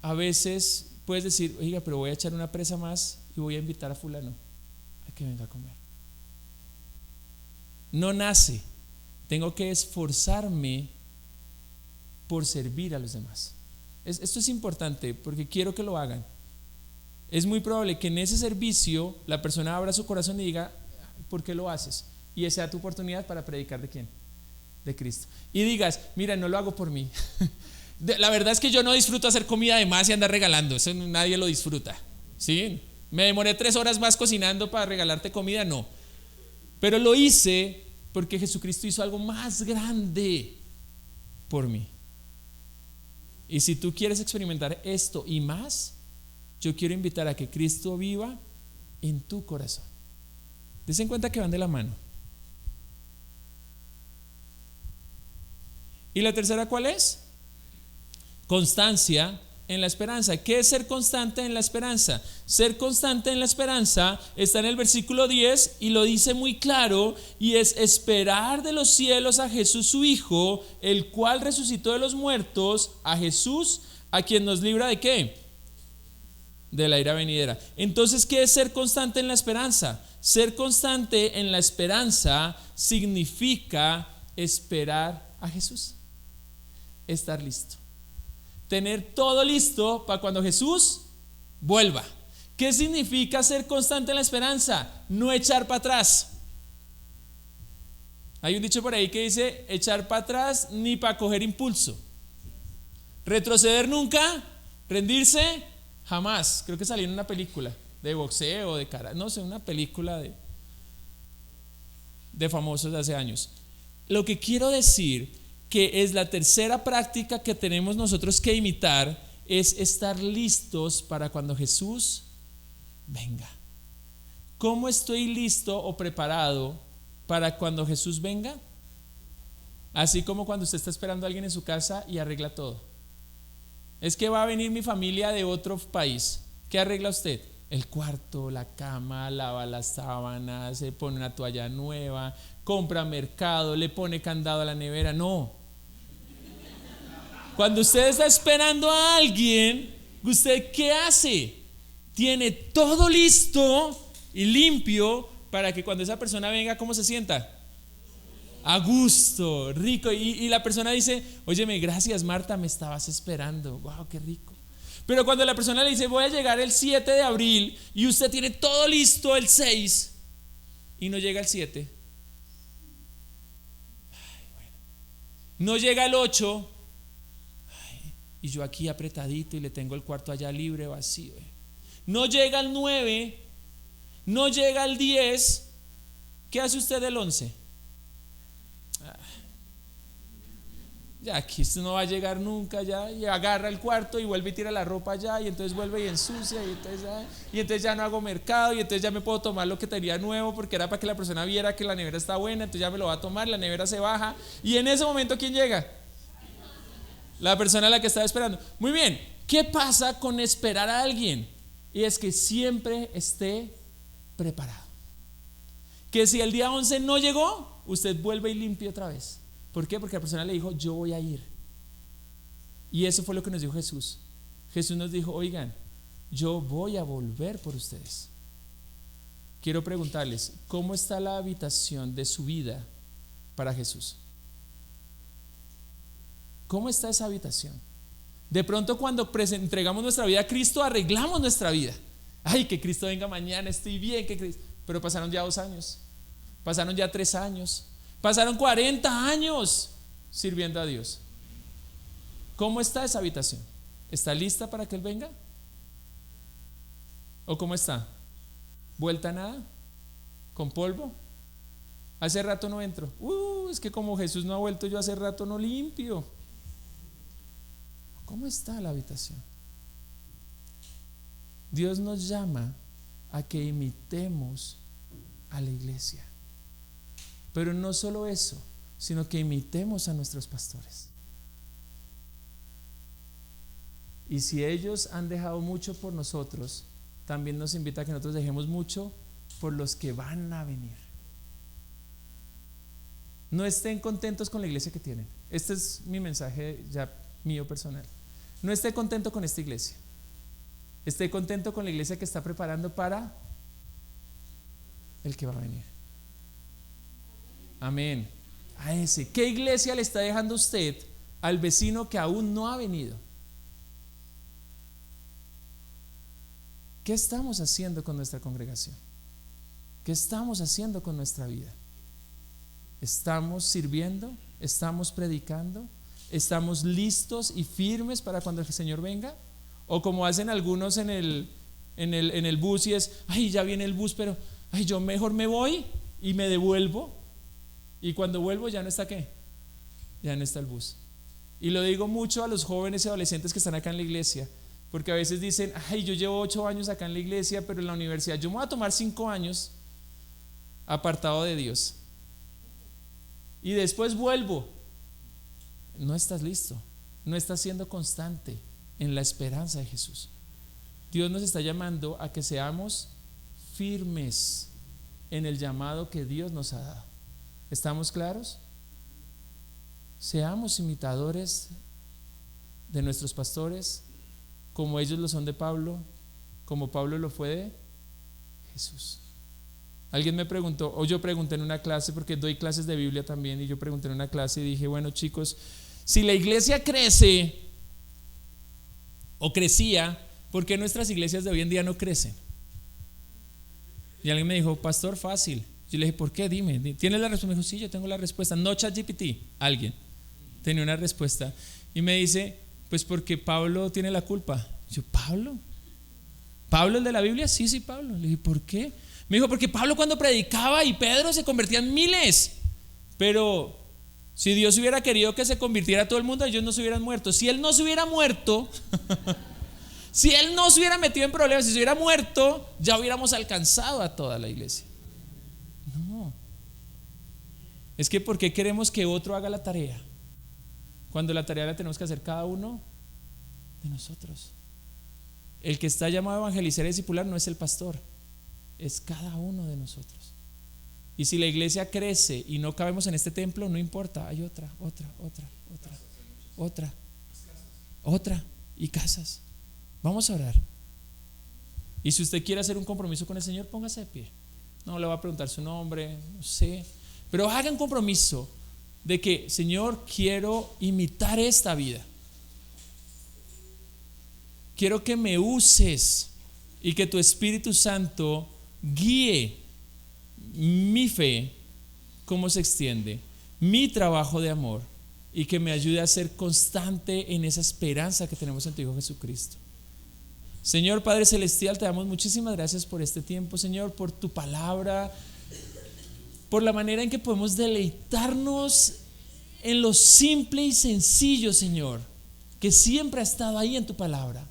B: a veces puedes decir, oiga, pero voy a echar una presa más y voy a invitar a fulano a que venga a comer. No nace. Tengo que esforzarme por servir a los demás. Esto es importante porque quiero que lo hagan. Es muy probable que en ese servicio la persona abra su corazón y diga, ¿por qué lo haces? Y esa sea tu oportunidad para predicar ¿de quién? De Cristo. Y digas, mira, no lo hago por mí. La verdad es que yo no disfruto hacer comida de más y andar regalando. Eso nadie lo disfruta. ¿Sí? Me demoré 3 horas más cocinando para regalarte comida, no. Pero lo hice porque Jesucristo hizo algo más grande por mí. Y si tú quieres experimentar esto y más, yo quiero invitar a que Cristo viva en tu corazón. Des en cuenta que van de la mano. ¿Y la tercera cuál es? Constancia en la esperanza. ¿Qué es ser constante en la esperanza? Ser constante en la esperanza está en el versículo 10 y lo dice muy claro, y es esperar de los cielos a Jesús su Hijo, el cual resucitó de los muertos, a Jesús, a quien nos libra ¿de qué? De la ira venidera. Entonces, ¿qué es ser constante en la esperanza? Ser constante en la esperanza significa esperar a Jesús, estar listo. Tener todo listo para cuando Jesús vuelva. ¿Qué significa ser constante en la esperanza? No echar para atrás. Hay un dicho por ahí que dice echar para atrás ni para coger impulso. Retroceder nunca, rendirse jamás. Creo que salió en una película de boxeo, de cara, no sé, una película de famosos de hace años. Lo que quiero decir que es la tercera práctica que tenemos nosotros que imitar, es estar listos para cuando Jesús venga. ¿Cómo estoy listo o preparado para cuando Jesús venga? Así como cuando usted está esperando a alguien en su casa y arregla todo. Es que va a venir mi familia de otro país. ¿Qué arregla usted? El cuarto, la cama, lava las sábanas, se pone una toalla nueva, compra mercado, le pone candado a la nevera. No. Cuando usted está esperando a alguien, ¿usted qué hace? Tiene todo listo y limpio para que cuando esa persona venga, ¿cómo se sienta? A gusto, rico. Y la persona dice, óyeme, gracias Marta, me estabas esperando. Wow, qué rico. Pero cuando la persona le dice, voy a llegar el 7 de abril y usted tiene todo listo el 6 y no llega el 7. Ay, bueno. No llega el 8. Y yo aquí apretadito y le tengo el cuarto allá libre, vacío. No llega el 9, no llega el 10. ¿Qué hace usted el 11? Ya aquí usted no va a llegar nunca ya. Y agarra el cuarto y vuelve y tira la ropa allá. Y entonces vuelve y ensucia. Y entonces ya no hago mercado. Y entonces ya me puedo tomar lo que tenía nuevo, porque era para que la persona viera que la nevera está buena. Entonces ya me lo va a tomar, la nevera se baja. Y en ese momento, ¿quién llega? La persona a la que estaba esperando. Muy bien, ¿qué pasa con esperar a alguien? Y es que siempre esté preparado. Que si el día 11 no llegó, usted vuelve y limpia otra vez. ¿Por qué? Porque la persona le dijo, yo voy a ir. Y eso fue lo que nos dijo Jesús. Jesús nos dijo, oigan, yo voy a volver por ustedes. Quiero preguntarles, ¿cómo está la habitación de su vida para Jesús? ¿Cómo está esa habitación? De pronto cuando entregamos nuestra vida a Cristo, arreglamos nuestra vida. Ay, que Cristo venga mañana, estoy bien, que Cristo. Pero pasaron ya 2 años, pasaron ya 3 años, pasaron 40 años sirviendo a Dios. ¿Cómo está esa habitación? ¿Está lista para que Él venga? ¿O cómo está? ¿Vuelta a nada? ¿Con polvo? Hace rato no entro. Es que como Jesús no ha vuelto, yo hace rato no limpio. ¿Cómo está la habitación? Dios nos llama a que imitemos a la iglesia. Pero no solo eso, sino que imitemos a nuestros pastores. Y si ellos han dejado mucho por nosotros, también nos invita a que nosotros dejemos mucho por los que van a venir. No estén contentos con la iglesia que tienen. Este es mi mensaje ya mío personal. No esté contento con esta iglesia. Esté contento con la iglesia que está preparando para el que va a venir. Amén. A ese. ¿Qué iglesia le está dejando usted al vecino que aún no ha venido? ¿Qué estamos haciendo con nuestra congregación? ¿Qué estamos haciendo con nuestra vida? ¿Estamos sirviendo? ¿Estamos predicando? ¿Estamos listos y firmes para cuando el Señor venga? O como hacen algunos en el bus y es, ay, ya viene el bus, pero ay, yo mejor me voy y me devuelvo. Y cuando vuelvo ya no está ¿qué? Ya no está el bus. Y lo digo mucho a los jóvenes y adolescentes que están acá en la iglesia, porque a veces dicen, ay, yo llevo 8 años acá en la iglesia, pero en la universidad yo me voy a tomar 5 años apartado de Dios y después vuelvo. No estás listo, no estás siendo constante en la esperanza de Jesús. Dios nos está llamando a que seamos firmes en el llamado que Dios nos ha dado. ¿Estamos claros? Seamos imitadores de nuestros pastores, como ellos lo son de Pablo, como Pablo lo fue de Jesús. Alguien me preguntó, o yo pregunté en una clase, porque doy clases de Biblia también, y yo pregunté en una clase y dije, bueno, chicos, si la iglesia crece o crecía, ¿por qué nuestras iglesias de hoy en día no crecen? Y alguien me dijo, pastor, fácil. Yo le dije, ¿por qué? Dime, ¿tienes la respuesta? Me dijo, sí, yo tengo la respuesta. No ChatGPT, alguien tenía una respuesta. Y me dice, pues porque Pablo tiene la culpa. Yo, ¿Pablo? ¿Pablo el de la Biblia? Sí, Pablo. Le dije, ¿por qué? Me dijo, porque Pablo cuando predicaba y Pedro se convertían miles. Pero si Dios hubiera querido que se convirtiera todo el mundo, ellos no se hubieran muerto. Si Él no se hubiera muerto, si Él no se hubiera metido en problemas, si se hubiera muerto, ya hubiéramos alcanzado a toda la iglesia. No. Es que ¿por qué queremos que otro haga la tarea? Cuando la tarea la tenemos que hacer cada uno de nosotros. El que está llamado a evangelizar y discipular no es el pastor, es cada uno de nosotros. Y si la iglesia crece y no cabemos en este templo, no importa, hay otra y casas. Vamos a orar. Y si usted quiere hacer un compromiso con el Señor, póngase de pie. No le va a preguntar su nombre, no sé, pero haga un compromiso de que, Señor, quiero imitar esta vida. Quiero que me uses y que tu Espíritu Santo guíe mi fe, cómo se extiende, mi trabajo de amor, y que me ayude a ser constante en esa esperanza que tenemos en tu Hijo Jesucristo. Señor Padre Celestial, te damos muchísimas gracias por este tiempo, Señor, por tu palabra, por la manera en que podemos deleitarnos en lo simple y sencillo, Señor, que siempre ha estado ahí en tu palabra,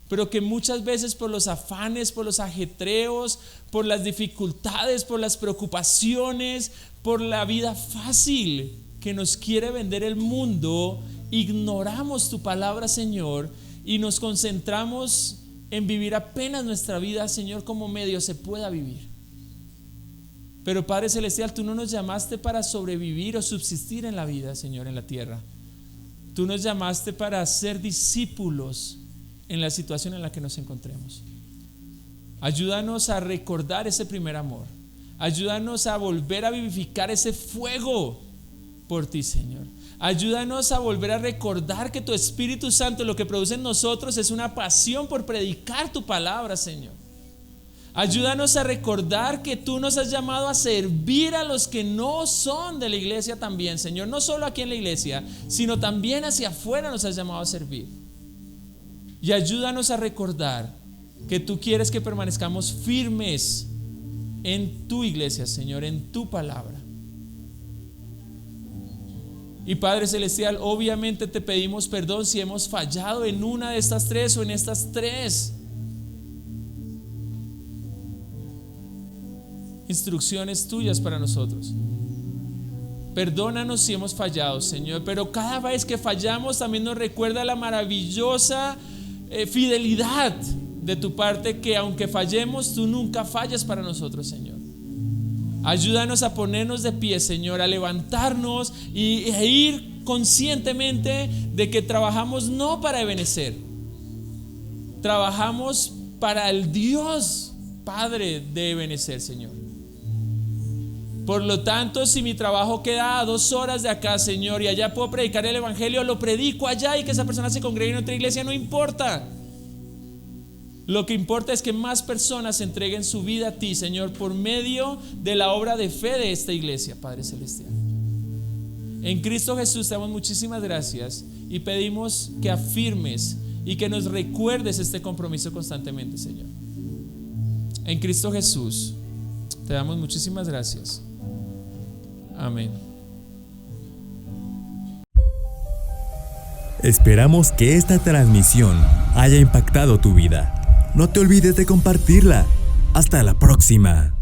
B: pero que muchas veces por los afanes, por los ajetreos, por las dificultades, por las preocupaciones, por la vida fácil que nos quiere vender el mundo, ignoramos tu palabra, Señor, y nos concentramos en vivir apenas nuestra vida, Señor, como medio se pueda vivir. Pero Padre Celestial, tú no nos llamaste para sobrevivir o subsistir en la vida, Señor, en la tierra. Tú nos llamaste para ser discípulos en la situación en la que nos encontremos. Ayúdanos a recordar ese primer amor. Ayúdanos a volver a vivificar ese fuego por ti, Señor. Ayúdanos a volver a recordar que tu Espíritu Santo lo que produce en nosotros es una pasión por predicar tu palabra, Señor. Ayúdanos a recordar que tú nos has llamado a servir a los que no son de la iglesia también, Señor. No solo aquí en la iglesia, sino también hacia afuera nos has llamado a servir. Y ayúdanos a recordar que tú quieres que permanezcamos firmes en tu iglesia, Señor, en tu palabra. Y Padre Celestial, obviamente te pedimos perdón si hemos fallado en una de estas tres o en estas tres instrucciones tuyas para nosotros. Perdónanos si hemos fallado, Señor, pero cada vez que fallamos también nos recuerda la maravillosa fidelidad de tu parte, que aunque fallemos, tú nunca fallas para nosotros, Señor. Ayúdanos a ponernos de pie, Señor, a levantarnos e ir conscientemente de que trabajamos no para Ebenezer, trabajamos para el Dios Padre de Ebenezer, Señor. Por lo tanto, si mi trabajo queda a 2 horas de acá, Señor, y allá puedo predicar el evangelio, lo predico allá, y que esa persona se congregue en otra iglesia, no importa. Lo que importa es que más personas entreguen su vida a ti, Señor, por medio de la obra de fe de esta iglesia, Padre Celestial. En Cristo Jesús te damos muchísimas gracias y pedimos que afirmes y que nos recuerdes este compromiso constantemente, Señor. En Cristo Jesús te damos muchísimas gracias. Amén.
A: Esperamos que esta transmisión haya impactado tu vida. No te olvides de compartirla. Hasta la próxima.